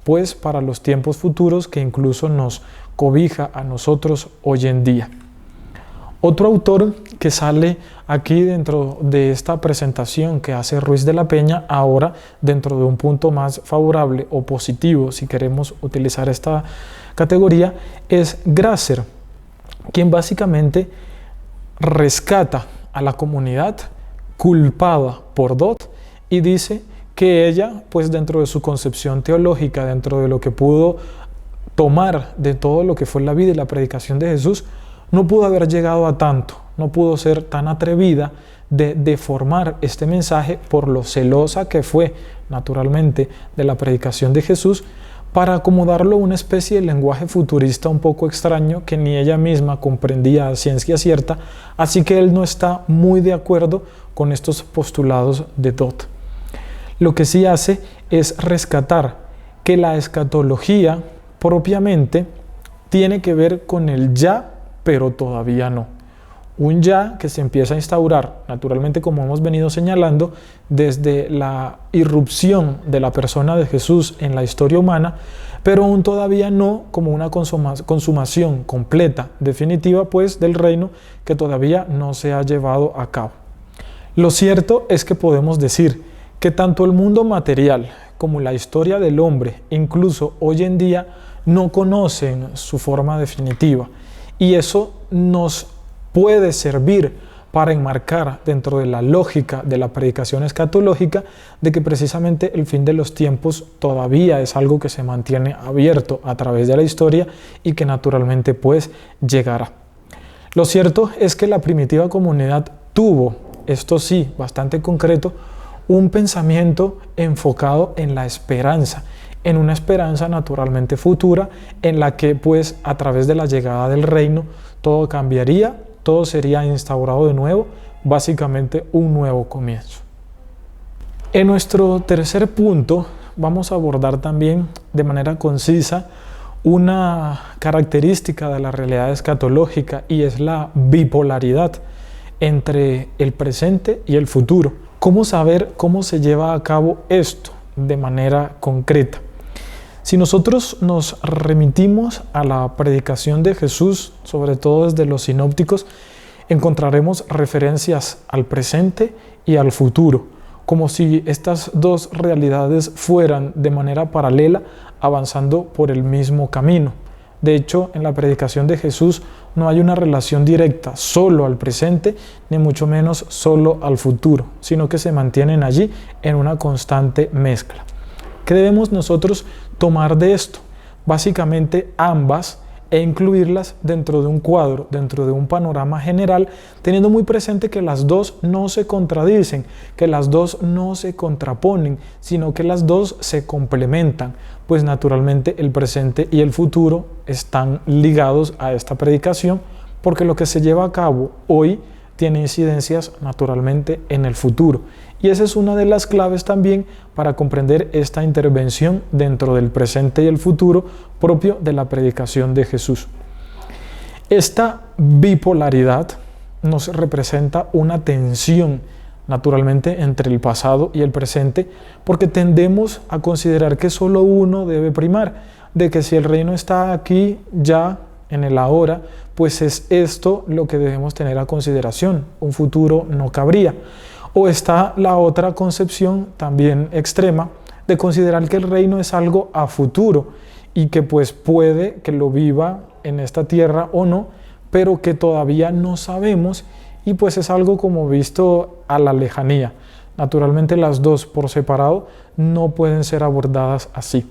pues para los tiempos futuros, que incluso nos cobija a nosotros hoy en día. Otro autor que sale aquí dentro de esta presentación que hace Ruiz de la Peña, ahora dentro de un punto más favorable o positivo, si queremos utilizar esta categoría, es Grasser, quien básicamente rescata a la comunidad culpada por Dodd y dice que ella, pues dentro de su concepción teológica, dentro de lo que pudo tomar de todo lo que fue la vida y la predicación de Jesús, no pudo haber llegado a tanto, no pudo ser tan atrevida de deformar este mensaje por lo celosa que fue naturalmente de la predicación de Jesús, para acomodarlo a una especie de lenguaje futurista un poco extraño que ni ella misma comprendía a ciencia cierta, así que él no está muy de acuerdo con estos postulados de Dodd. Lo que sí hace es rescatar que la escatología propiamente tiene que ver con el ya, pero todavía no. Un ya que se empieza a instaurar, naturalmente, como hemos venido señalando, desde la irrupción de la persona de Jesús en la historia humana, pero aún todavía no como una consumación completa, definitiva, pues, del reino que todavía no se ha llevado a cabo. Lo cierto es que podemos decir que tanto el mundo material como la historia del hombre, incluso hoy en día, no conocen su forma definitiva, y eso nos puede servir para enmarcar dentro de la lógica de la predicación escatológica de que precisamente el fin de los tiempos todavía es algo que se mantiene abierto a través de la historia y que naturalmente pues llegará. Lo cierto es que la primitiva comunidad tuvo, esto sí, bastante concreto, un pensamiento enfocado en la esperanza, en una esperanza naturalmente futura en la que pues a través de la llegada del reino todo cambiaría, todo sería instaurado de nuevo, básicamente un nuevo comienzo. En nuestro tercer punto vamos a abordar también de manera concisa una característica de la realidad escatológica, y es la bipolaridad entre el presente y el futuro. ¿Cómo saber cómo se lleva a cabo esto de manera concreta? Si nosotros nos remitimos a la predicación de Jesús, sobre todo desde los sinópticos, encontraremos referencias al presente y al futuro, como si estas dos realidades fueran de manera paralela avanzando por el mismo camino. De hecho, en la predicación de Jesús no hay una relación directa solo al presente, ni mucho menos solo al futuro, sino que se mantienen allí en una constante mezcla. ¿Qué debemos nosotros tomar de esto? Básicamente ambas, e incluirlas dentro de un cuadro, dentro de un panorama general, teniendo muy presente que las dos no se contradicen, que las dos no se contraponen, sino que las dos se complementan, pues naturalmente el presente y el futuro están ligados a esta predicación, porque lo que se lleva a cabo hoy tiene incidencias naturalmente en el futuro. Y esa es una de las claves también para comprender esta intervención dentro del presente y el futuro propio de la predicación de Jesús. Esta bipolaridad nos representa una tensión naturalmente entre el pasado y el presente, porque tendemos a considerar que solo uno debe primar, de que si el reino está aquí ya en el ahora, pues es esto lo que debemos tener a consideración, un futuro no cabría. O está la otra concepción también extrema de considerar que el reino es algo a futuro y que pues puede que lo viva en esta tierra o no, pero que todavía no sabemos, y pues es algo como visto a la lejanía. Naturalmente las dos por separado no pueden ser abordadas así.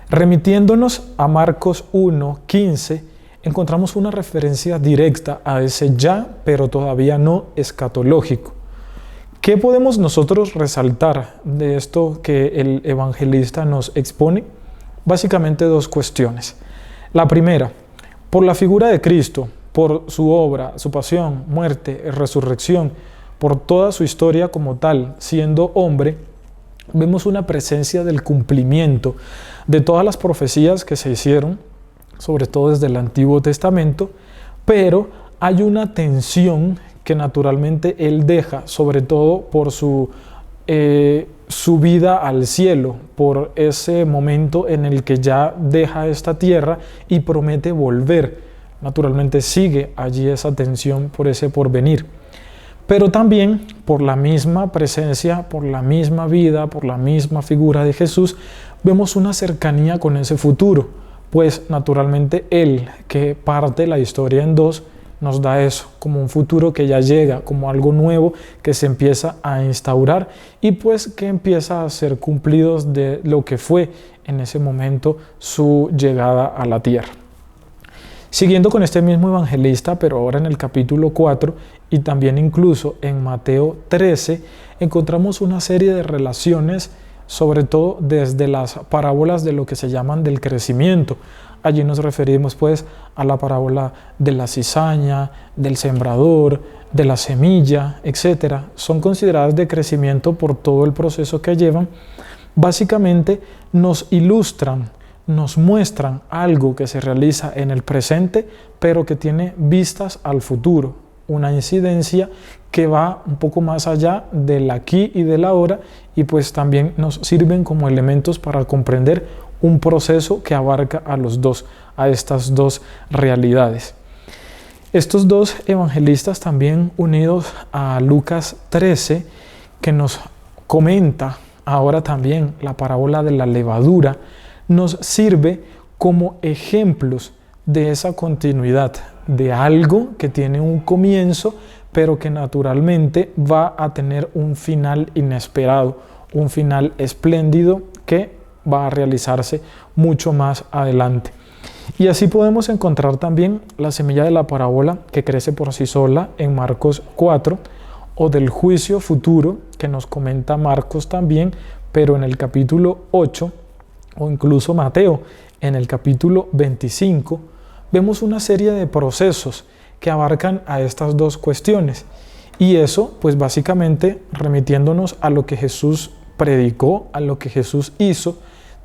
Remitiéndonos a Marcos 1:15, encontramos una referencia directa a ese ya, pero todavía no escatológico. ¿Qué podemos nosotros resaltar de esto que el evangelista nos expone? Básicamente dos cuestiones. La primera, por la figura de Cristo, por su obra, su pasión, muerte, resurrección, por toda su historia como tal, siendo hombre, vemos una presencia del cumplimiento de todas las profecías que se hicieron, sobre todo desde el Antiguo Testamento, pero hay una tensión que naturalmente él deja, sobre todo por su subida al cielo, por ese momento en el que ya deja esta tierra y promete volver. Naturalmente sigue allí esa tensión por ese porvenir. Pero también por la misma presencia, por la misma vida, por la misma figura de Jesús, vemos una cercanía con ese futuro, pues naturalmente él, que parte la historia en dos, nos da eso, como un futuro que ya llega, como algo nuevo que se empieza a instaurar y pues que empieza a ser cumplidos de lo que fue en ese momento su llegada a la tierra. Siguiendo con este mismo evangelista, pero ahora en el capítulo 4 y también incluso en Mateo 13, encontramos una serie de relaciones sobre todo desde las parábolas de lo que se llaman del crecimiento. Allí nos referimos pues a la parábola de la cizaña, del sembrador, de la semilla, etc. Son consideradas de crecimiento por todo el proceso que llevan. Básicamente nos ilustran, nos muestran algo que se realiza en el presente, pero que tiene vistas al futuro, una incidencia que va un poco más allá del aquí y del ahora, y pues también nos sirven como elementos para comprender un proceso que abarca a los dos, a estas dos realidades. Estos dos evangelistas, también unidos a Lucas 13, que nos comenta ahora también la parábola de la levadura, nos sirve como ejemplos de esa continuidad, de algo que tiene un comienzo, pero que naturalmente va a tener un final inesperado, un final espléndido que va a realizarse mucho más adelante. Y así podemos encontrar también la semilla de la parábola que crece por sí sola en Marcos 4, o del juicio futuro que nos comenta Marcos también, pero en el capítulo 8, o incluso Mateo en el capítulo 25, vemos una serie de procesos que abarcan a estas dos cuestiones. Y eso, pues básicamente remitiéndonos a lo que Jesús predicó, a lo que Jesús hizo,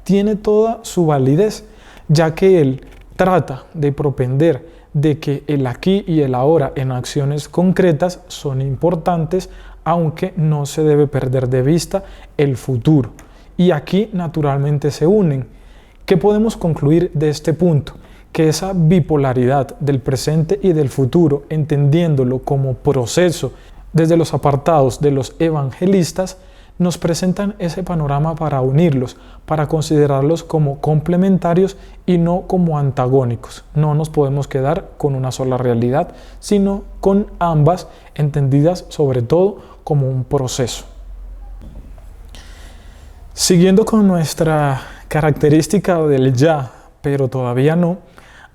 tiene toda su validez, ya que Él trata de propender de que el aquí y el ahora en acciones concretas son importantes, aunque no se debe perder de vista el futuro. Y aquí naturalmente se unen. ¿Qué podemos concluir de este punto? Que esa bipolaridad del presente y del futuro, entendiéndolo como proceso desde los apartados de los evangelistas, nos presentan ese panorama para unirlos, para considerarlos como complementarios y no como antagónicos. No nos podemos quedar con una sola realidad, sino con ambas, entendidas sobre todo como un proceso. Siguiendo con nuestra característica del ya, pero todavía no,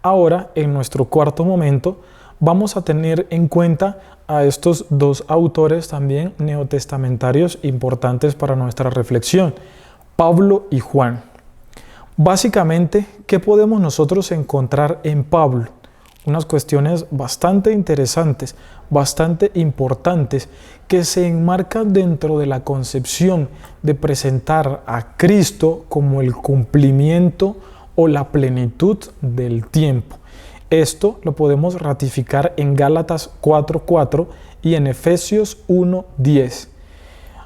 ahora en nuestro cuarto momento vamos a tener en cuenta a estos dos autores también neotestamentarios importantes para nuestra reflexión, Pablo y Juan. Básicamente, ¿qué podemos nosotros encontrar en Pablo? Unas cuestiones bastante interesantes, bastante importantes, que se enmarcan dentro de la concepción de presentar a Cristo como el cumplimiento o la plenitud del tiempo. Esto lo podemos ratificar en Gálatas 4:4 y en Efesios 1:10.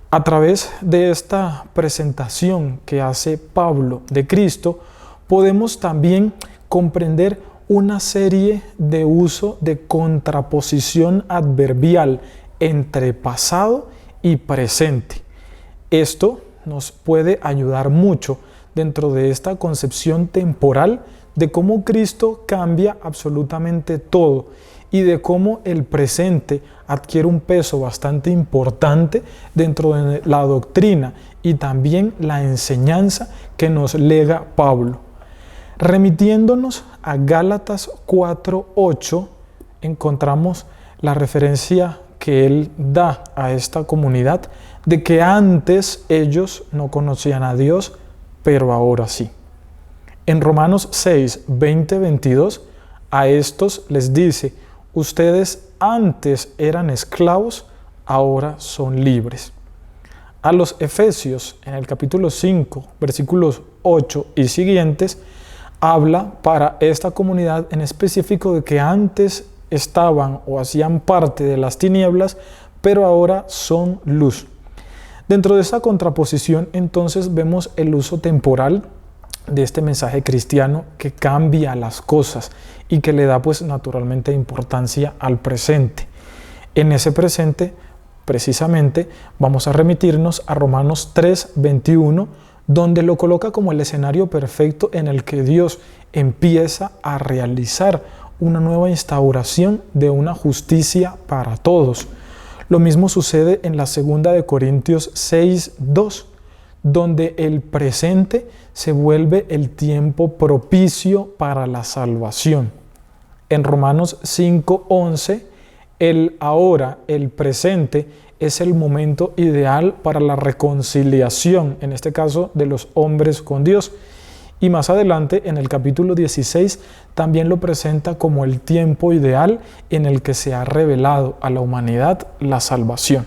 A través de esta presentación que hace Pablo de Cristo, podemos también comprender una serie de uso de contraposición adverbial entre pasado y presente. Esto nos puede ayudar mucho dentro de esta concepción temporal de cómo Cristo cambia absolutamente todo y de cómo el presente adquiere un peso bastante importante dentro de la doctrina y también la enseñanza que nos lega Pablo. Remitiéndonos a Gálatas 4:8, encontramos la referencia que él da a esta comunidad de que antes ellos no conocían a Dios, pero ahora sí. En Romanos 6, 20-22, a estos les dice: ustedes antes eran esclavos, ahora son libres. A los Efesios, en el capítulo 5, versículos 8 y siguientes, habla para esta comunidad en específico de que antes estaban o hacían parte de las tinieblas, pero ahora son luz. Dentro de esa contraposición, entonces, vemos el uso temporal de este mensaje cristiano que cambia las cosas y que le da pues naturalmente importancia al presente. En ese presente, precisamente, vamos a remitirnos a Romanos 3:21, donde lo coloca como el escenario perfecto en el que Dios empieza a realizar una nueva instauración de una justicia para todos. Lo mismo sucede en la segunda de Corintios 6:2, donde el presente se vuelve el tiempo propicio para la salvación. En Romanos 5:11, el ahora, el presente, es el momento ideal para la reconciliación, en este caso de los hombres con Dios. Y más adelante, en el capítulo 16, también lo presenta como el tiempo ideal en el que se ha revelado a la humanidad la salvación.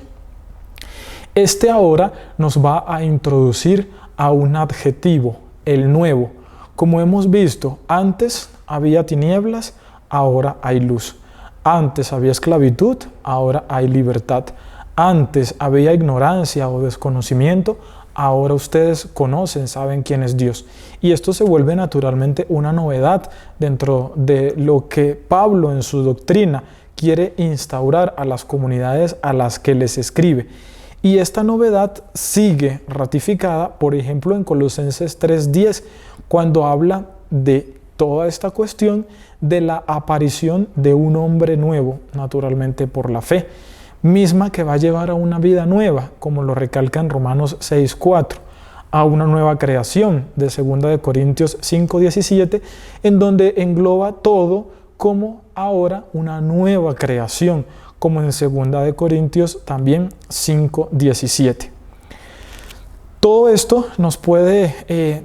Este ahora nos va a introducir a un adjetivo, el nuevo. Como hemos visto, antes había tinieblas, ahora hay luz. Antes había esclavitud, ahora hay libertad. Antes había ignorancia o desconocimiento, ahora ustedes conocen, saben quién es Dios. Y esto se vuelve naturalmente una novedad dentro de lo que Pablo en su doctrina quiere instaurar a las comunidades a las que les escribe. Y esta novedad sigue ratificada, por ejemplo, en Colosenses 3:10, cuando habla de toda esta cuestión de la aparición de un hombre nuevo, naturalmente por la fe, misma que va a llevar a una vida nueva, como lo recalca en Romanos 6:4, a una nueva creación de 2 Corintios 5:17, en donde engloba todo como ahora una nueva creación, como en 2 Corintios también 5:17. Todo esto nos puede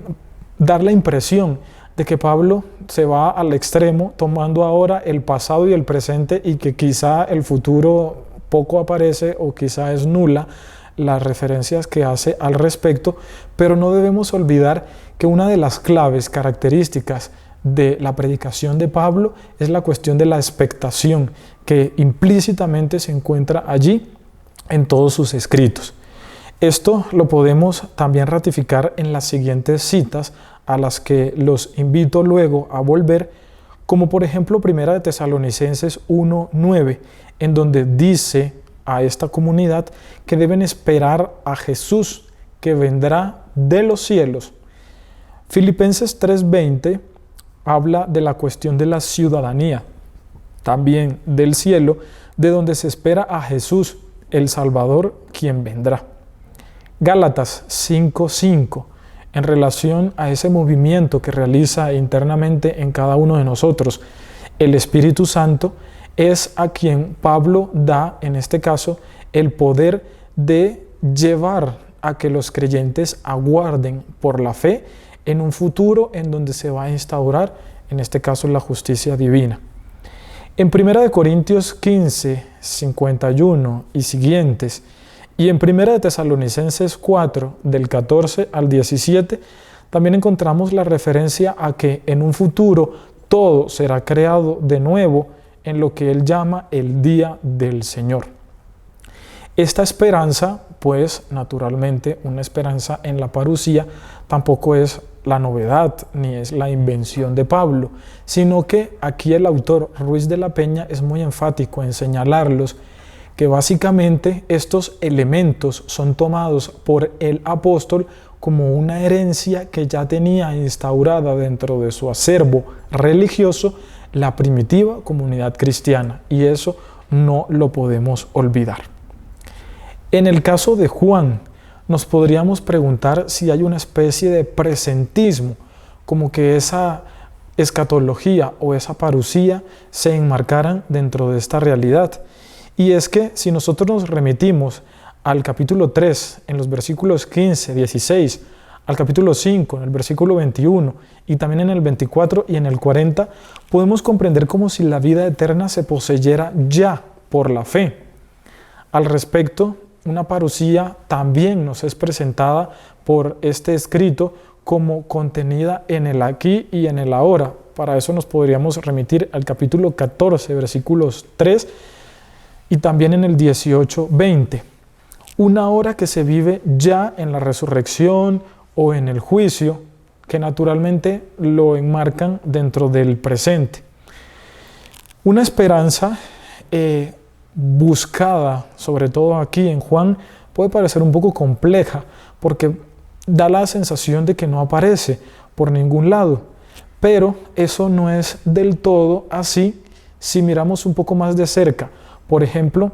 dar la impresión de que Pablo se va al extremo, tomando ahora el pasado y el presente, y que quizá el futuro poco aparece o quizá es nula las referencias que hace al respecto, pero no debemos olvidar que una de las claves características de la predicación de Pablo es la cuestión de la expectación, que implícitamente se encuentra allí en todos sus escritos. Esto lo podemos también ratificar en las siguientes citas a las que los invito luego a volver, como por ejemplo 1 de Tesalonicenses 1:9, en donde dice a esta comunidad que deben esperar a Jesús, que vendrá de los cielos. Filipenses 3:20 habla de la cuestión de la ciudadanía, también del cielo, de donde se espera a Jesús, el Salvador, quien vendrá. Gálatas 5:5, en relación a ese movimiento que realiza internamente en cada uno de nosotros el Espíritu Santo, es a quien Pablo da, en este caso, el poder de llevar a que los creyentes aguarden por la fe en un futuro en donde se va a instaurar, en este caso, la justicia divina. En 1 Corintios 15, 51 y siguientes, y en 1 de Tesalonicenses 4, del 14 al 17, también encontramos la referencia a que en un futuro todo será creado de nuevo en lo que él llama el día del Señor. Esta esperanza, pues naturalmente una esperanza en la parusía, tampoco es la novedad ni es la invención de Pablo, sino que aquí el autor Ruiz de la Peña es muy enfático en señalarlos, que básicamente estos elementos son tomados por el apóstol como una herencia que ya tenía instaurada dentro de su acervo religioso la primitiva comunidad cristiana, y eso no lo podemos olvidar. En el caso de Juan, nos podríamos preguntar si hay una especie de presentismo, como que esa escatología o esa parusía se enmarcaran dentro de esta realidad. Y es que si nosotros nos remitimos al capítulo 3, en los versículos 15, 16, al capítulo 5, en el versículo 21, y también en el 24 y en el 40, podemos comprender como si la vida eterna se poseyera ya por la fe. Al respecto, una parusía también nos es presentada por este escrito como contenida en el aquí y en el ahora. Para eso nos podríamos remitir al capítulo 14, versículos 3, y también en el 18-20. Una hora que se vive ya en la resurrección o en el juicio, que naturalmente lo enmarcan dentro del presente. Una esperanza buscada, sobre todo aquí en Juan, puede parecer un poco compleja, porque da la sensación de que no aparece por ningún lado, pero eso no es del todo así si miramos un poco más de cerca. Por ejemplo,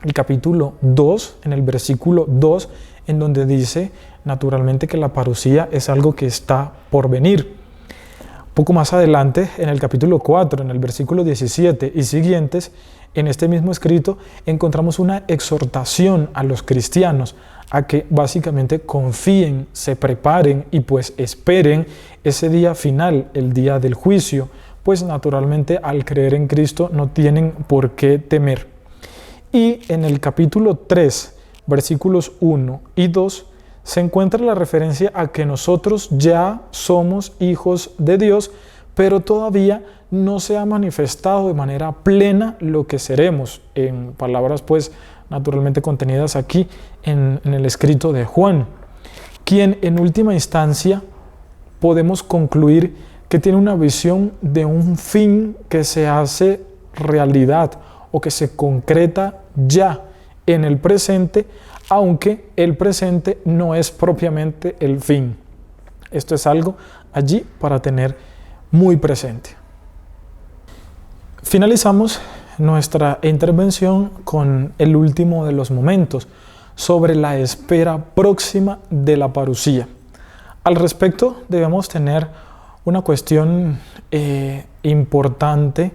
el capítulo 2, en el versículo 2, en donde dice naturalmente que la parusía es algo que está por venir. Poco más adelante, en el capítulo 4, en el versículo 17 y siguientes, en este mismo escrito encontramos una exhortación a los cristianos a que básicamente confíen, se preparen y pues esperen ese día final, el día del juicio, pues naturalmente al creer en Cristo no tienen por qué temer. Y en el capítulo 3, versículos 1 y 2, se encuentra la referencia a que nosotros ya somos hijos de Dios, pero todavía no se ha manifestado de manera plena lo que seremos, en palabras pues naturalmente contenidas aquí en el escrito de Juan, quien en última instancia podemos concluir que tiene una visión de un fin que se hace realidad o que se concreta ya en el presente, aunque el presente no es propiamente el fin. Esto es algo allí para tener muy presente. Finalizamos nuestra intervención con el último de los momentos, sobre la espera próxima de la parusía. Al respecto debemos tener una cuestión importante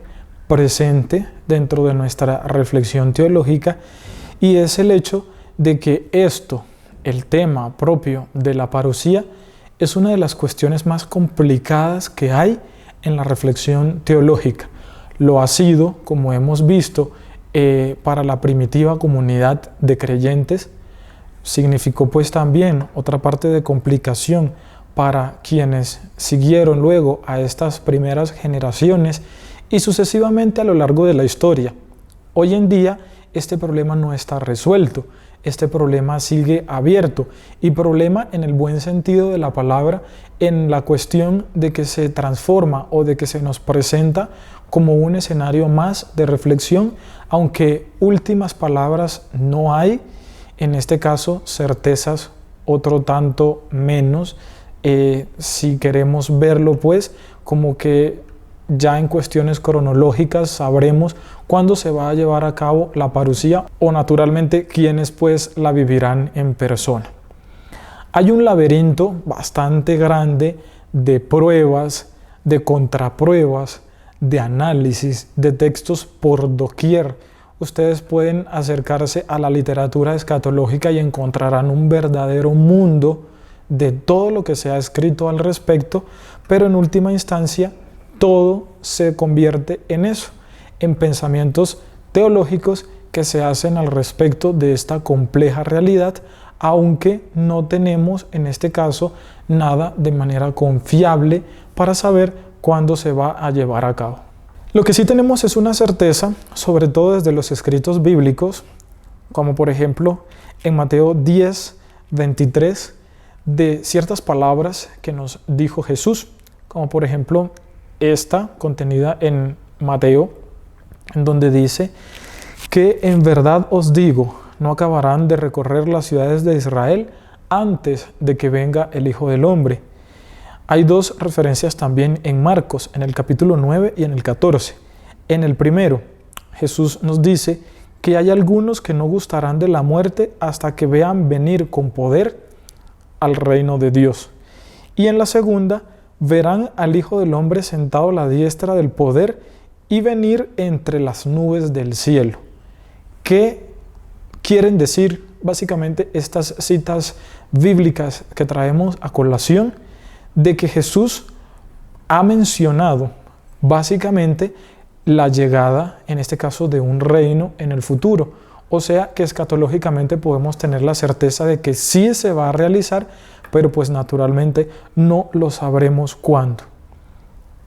presente dentro de nuestra reflexión teológica, y es el hecho de que esto, el tema propio de la parusía, es una de las cuestiones más complicadas que hay en la reflexión teológica. Lo ha sido, como hemos visto, para la primitiva comunidad de creyentes. Significó pues también otra parte de complicación para quienes siguieron luego a estas primeras generaciones y sucesivamente a lo largo de la historia. Hoy en día este problema no está resuelto, este problema sigue abierto, y problema en el buen sentido de la palabra, en la cuestión de que se transforma o de que se nos presenta como un escenario más de reflexión, aunque últimas palabras no hay, en este caso certezas otro tanto menos, si queremos verlo pues como que ya en cuestiones cronológicas sabremos cuándo se va a llevar a cabo la parusía, o naturalmente quiénes pues la vivirán en persona. Hay un laberinto bastante grande de pruebas, de contrapruebas, de análisis, de textos por doquier. Ustedes pueden acercarse a la literatura escatológica y encontrarán un verdadero mundo de todo lo que se ha escrito al respecto, pero en última instancia todo se convierte en eso, en pensamientos teológicos que se hacen al respecto de esta compleja realidad, aunque no tenemos en este caso nada de manera confiable para saber cuándo se va a llevar a cabo. Lo que sí tenemos es una certeza, sobre todo desde los escritos bíblicos, como por ejemplo en Mateo 10, 23, de ciertas palabras que nos dijo Jesús, como por ejemplo esta contenida en Mateo, en donde dice que en verdad os digo, no acabarán de recorrer las ciudades de Israel antes de que venga el Hijo del Hombre. Hay dos referencias también en Marcos, en el capítulo 9 y en el 14. En el primero, Jesús nos dice que hay algunos que no gustarán de la muerte hasta que vean venir con poder al reino de Dios. Y en la segunda, verán al Hijo del Hombre sentado a la diestra del poder y venir entre las nubes del cielo. ¿Qué quieren decir básicamente estas citas bíblicas que traemos a colación? De que Jesús ha mencionado básicamente la llegada, en este caso, de un reino en el futuro. O sea que escatológicamente podemos tener la certeza de que sí se va a realizar, pero pues naturalmente no lo sabremos cuándo.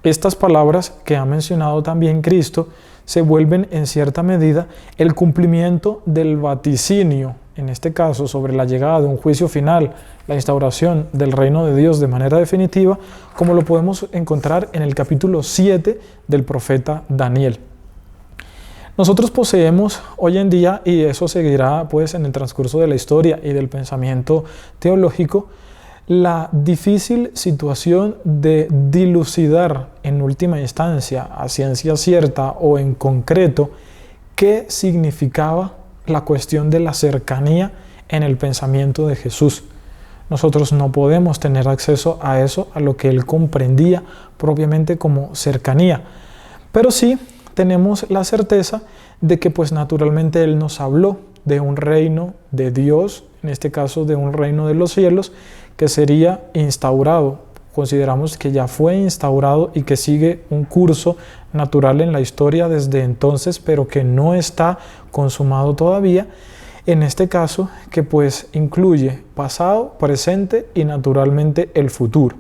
Estas palabras que ha mencionado también Cristo se vuelven en cierta medida el cumplimiento del vaticinio, en este caso sobre la llegada de un juicio final, la instauración del reino de Dios de manera definitiva, como lo podemos encontrar en el capítulo 7 del profeta Daniel. Nosotros poseemos hoy en día, y eso seguirá pues en el transcurso de la historia y del pensamiento teológico, la difícil situación de dilucidar en última instancia, a ciencia cierta o en concreto, qué significaba la cuestión de la cercanía en el pensamiento de Jesús. Nosotros no podemos tener acceso a eso, a lo que él comprendía propiamente como cercanía, pero sí tenemos la certeza de que pues naturalmente Él nos habló de un reino de Dios, en este caso de un reino de los cielos, que sería instaurado. Consideramos que ya fue instaurado y que sigue un curso natural en la historia desde entonces, pero que no está consumado todavía. En este caso, que pues incluye pasado, presente y naturalmente el futuro.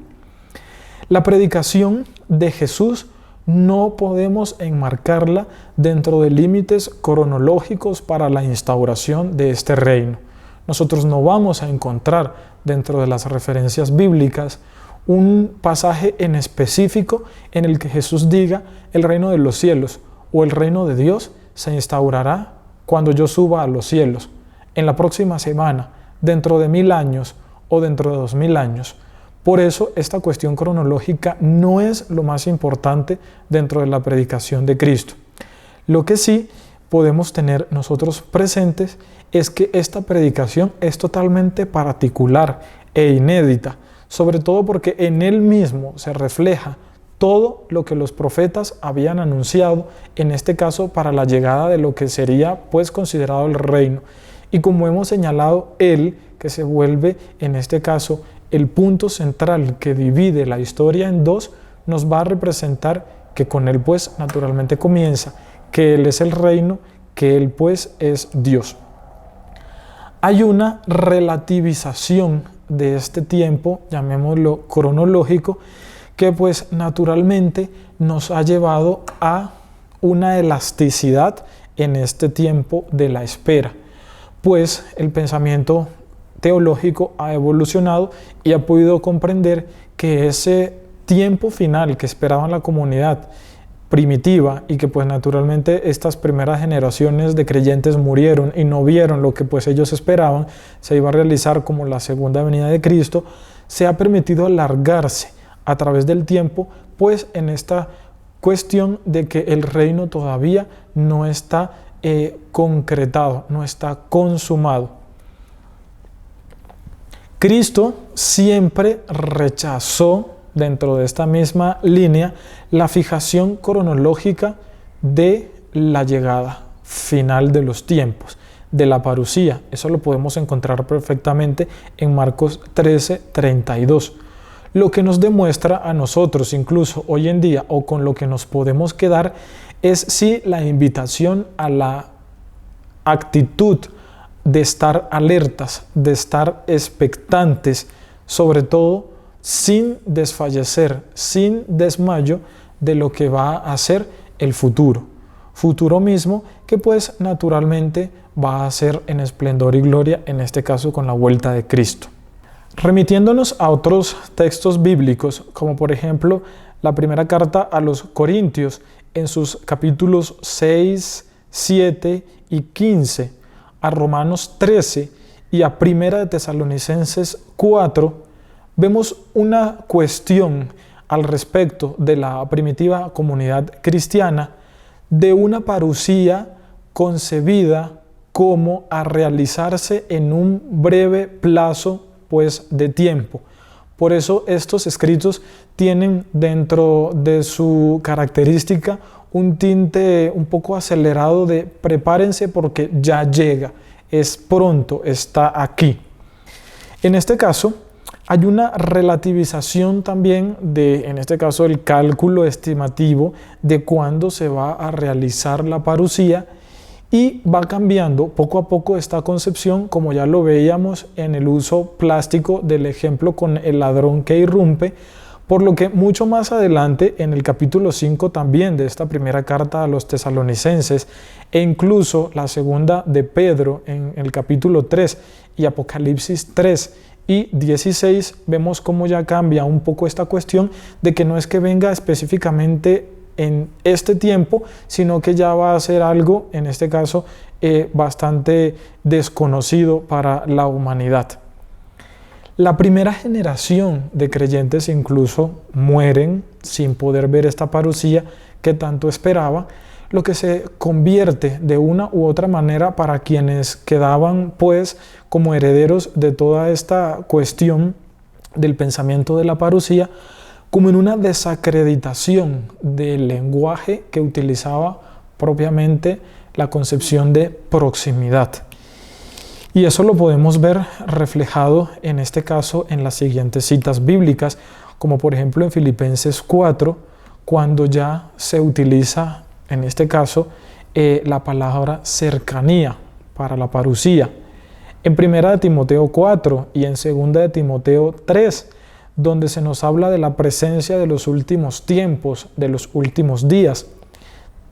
La predicación de Jesús no podemos enmarcarla dentro de límites cronológicos para la instauración de este reino. Nosotros no vamos a encontrar dentro de las referencias bíblicas un pasaje en específico en el que Jesús diga el reino de los cielos o el reino de Dios se instaurará cuando yo suba a los cielos, en la próxima semana, dentro de 1000 años o dentro de 2000 años. Por eso esta cuestión cronológica no es lo más importante dentro de la predicación de Cristo. Lo que sí podemos tener nosotros presentes es que esta predicación es totalmente particular e inédita, sobre todo porque en él mismo se refleja todo lo que los profetas habían anunciado, en este caso para la llegada de lo que sería pues considerado el reino. Y como hemos señalado, él que se vuelve en este caso el punto central que divide la historia en dos, nos va a representar que con él pues naturalmente comienza, que él es el reino, que él pues es Dios. Hay una relativización de este tiempo, llamémoslo cronológico, que pues naturalmente nos ha llevado a una elasticidad en este tiempo de la espera, pues el pensamiento teológico ha evolucionado y ha podido comprender que ese tiempo final que esperaban la comunidad primitiva y que pues naturalmente estas primeras generaciones de creyentes murieron y no vieron lo que pues ellos esperaban, se iba a realizar como la segunda venida de Cristo, se ha permitido alargarse a través del tiempo, pues en esta cuestión de que el reino todavía no está concretado, no está consumado. Cristo siempre rechazó, dentro de esta misma línea, la fijación cronológica de la llegada final de los tiempos, de la parusía. Eso lo podemos encontrar perfectamente en Marcos 13:32. Lo que nos demuestra a nosotros, incluso hoy en día, o con lo que nos podemos quedar, es sí la invitación a la actitud de estar alertas, de estar expectantes, sobre todo sin desfallecer, sin desmayo de lo que va a ser el futuro. Futuro mismo que pues naturalmente va a ser en esplendor y gloria, en este caso con la vuelta de Cristo. Remitiéndonos a otros textos bíblicos, como por ejemplo la primera carta a los Corintios, en sus capítulos 6, 7 y 15, a Romanos 13 y a Primera de Tesalonicenses 4, vemos una cuestión al respecto de la primitiva comunidad cristiana, de una parusía concebida como a realizarse en un breve plazo pues, de tiempo. Por eso estos escritos tienen dentro de su característica un tinte un poco acelerado de prepárense porque ya llega, es pronto, está aquí. En este caso, hay una relativización también de, en este caso, el cálculo estimativo de cuándo se va a realizar la parusía y va cambiando poco a poco esta concepción, como ya lo veíamos en el uso plástico del ejemplo con el ladrón que irrumpe, por lo que mucho más adelante, en el capítulo 5 también de esta primera carta a los tesalonicenses, e incluso la segunda de Pedro en el capítulo 3 y Apocalipsis 3 y 16, vemos cómo ya cambia un poco esta cuestión de que no es que venga específicamente en este tiempo, sino que ya va a ser algo, en este caso, bastante desconocido para la humanidad. La primera generación de creyentes incluso mueren sin poder ver esta parusía que tanto esperaba, lo que se convierte de una u otra manera para quienes quedaban pues como herederos de toda esta cuestión del pensamiento de la parusía, como en una desacreditación del lenguaje que utilizaba propiamente la concepción de proximidad. Y eso lo podemos ver reflejado en este caso en las siguientes citas bíblicas, como por ejemplo en Filipenses 4, cuando ya se utiliza en este caso la palabra cercanía para la parusía. En 1 de Timoteo 4 y en 2 de Timoteo 3, donde se nos habla de la presencia de los últimos tiempos, de los últimos días.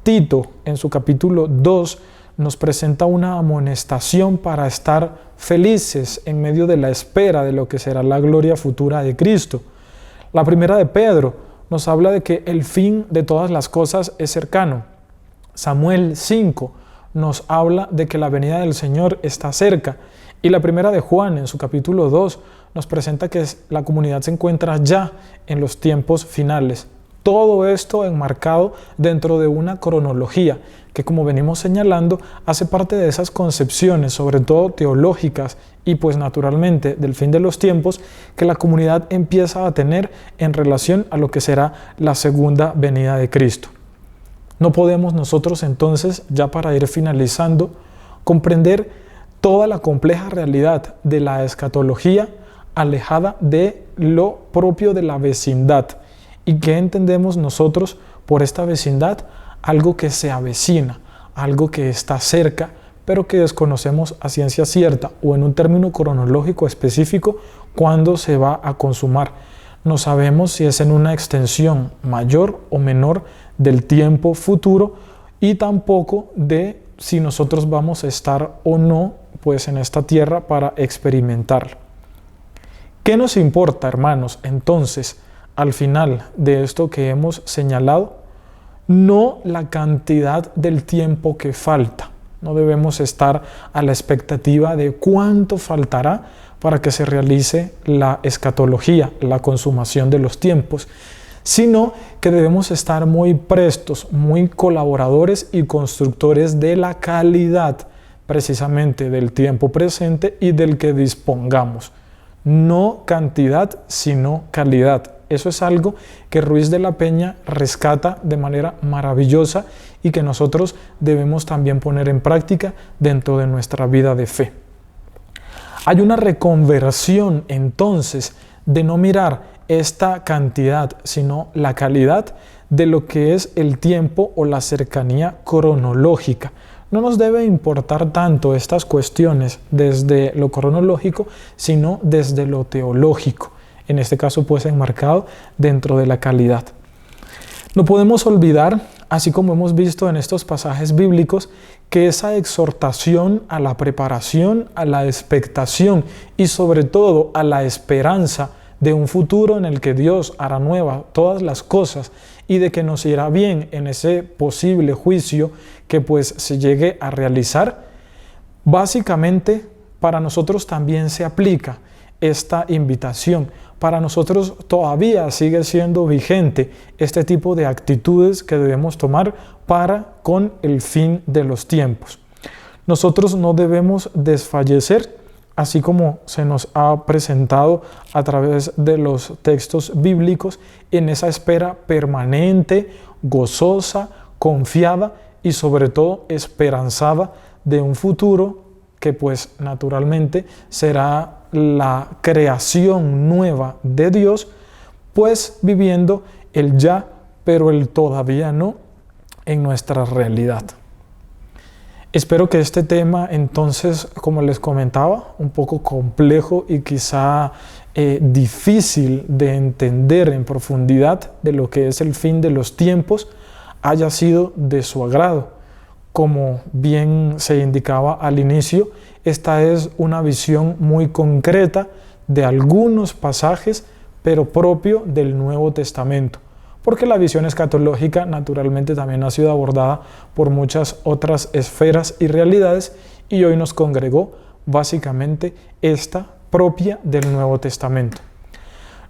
Tito, en su capítulo 2, nos presenta una amonestación para estar felices en medio de la espera de lo que será la gloria futura de Cristo. La primera de Pedro nos habla de que el fin de todas las cosas es cercano. Samuel 5 nos habla de que la venida del Señor está cerca. Y la primera de Juan, en su capítulo 2, nos presenta que la comunidad se encuentra ya en los tiempos finales. Todo esto enmarcado dentro de una cronología que, como venimos señalando, hace parte de esas concepciones, sobre todo teológicas y pues naturalmente del fin de los tiempos, que la comunidad empieza a tener en relación a lo que será la segunda venida de Cristo. No podemos nosotros entonces, ya para ir finalizando, comprender toda la compleja realidad de la escatología alejada de lo propio de la vecindad. ¿Y qué entendemos nosotros por esta vecindad? Algo que se avecina, algo que está cerca, pero que desconocemos a ciencia cierta o en un término cronológico específico cuándo se va a consumar. No sabemos si es en una extensión mayor o menor del tiempo futuro y tampoco de si nosotros vamos a estar o no pues en esta tierra para experimentarlo. ¿Qué nos importa, hermanos, entonces, al final de esto que hemos señalado? No la cantidad del tiempo que falta. No debemos estar a la expectativa de cuánto faltará para que se realice la escatología, la consumación de los tiempos, sino que debemos estar muy prestos, muy colaboradores y constructores de la calidad precisamente del tiempo presente y del que dispongamos. No cantidad, sino calidad. Eso es algo que Ruiz de la Peña rescata de manera maravillosa y que nosotros debemos también poner en práctica dentro de nuestra vida de fe. Hay una reconversión entonces de no mirar esta cantidad, sino la calidad de lo que es el tiempo o la cercanía cronológica. No nos debe importar tanto estas cuestiones desde lo cronológico, sino desde lo teológico. En este caso, pues enmarcado dentro de la calidad. No podemos olvidar, así como hemos visto en estos pasajes bíblicos, que esa exhortación a la preparación, a la expectación y sobre todo a la esperanza de un futuro en el que Dios hará nueva todas las cosas y de que nos irá bien en ese posible juicio que pues se llegue a realizar, básicamente para nosotros también se aplica esta invitación. Para nosotros todavía sigue siendo vigente este tipo de actitudes que debemos tomar para con el fin de los tiempos. Nosotros no debemos desfallecer, así como se nos ha presentado a través de los textos bíblicos, en esa espera permanente, gozosa, confiada y sobre todo esperanzada de un futuro que pues naturalmente será la creación nueva de Dios, pues viviendo el ya, pero el todavía no en nuestra realidad. Espero que este tema entonces, como les comentaba, un poco complejo y quizá difícil de entender en profundidad de lo que es el fin de los tiempos, haya sido de su agrado. Como bien se indicaba al inicio, esta es una visión muy concreta de algunos pasajes, pero propio del Nuevo Testamento, porque la visión escatológica naturalmente también ha sido abordada por muchas otras esferas y realidades, y hoy nos congregó básicamente esta propia del Nuevo Testamento.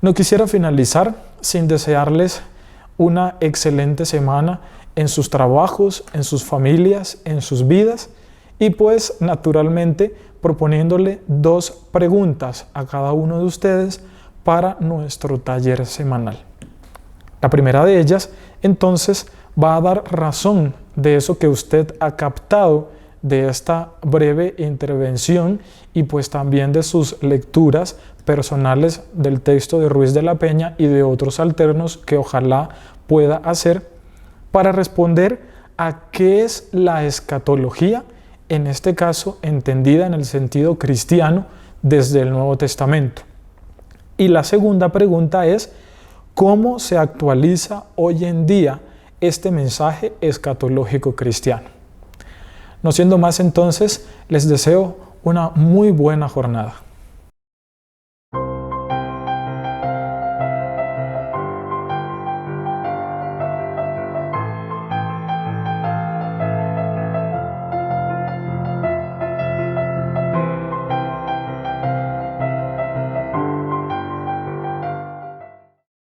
No quisiera finalizar sin desearles una excelente semana en sus trabajos, en sus familias, en sus vidas, y pues naturalmente proponiéndole 2 preguntas a cada uno de ustedes para nuestro taller semanal. La primera de ellas entonces va a dar razón de eso que usted ha captado de esta breve intervención y pues también de sus lecturas personales del texto de Ruiz de la Peña y de otros alternos que ojalá pueda hacer para responder a qué es la escatología, en este caso entendida en el sentido cristiano desde el Nuevo Testamento. Y la segunda pregunta es, ¿cómo se actualiza hoy en día este mensaje escatológico cristiano? No siendo más entonces, les deseo una muy buena jornada.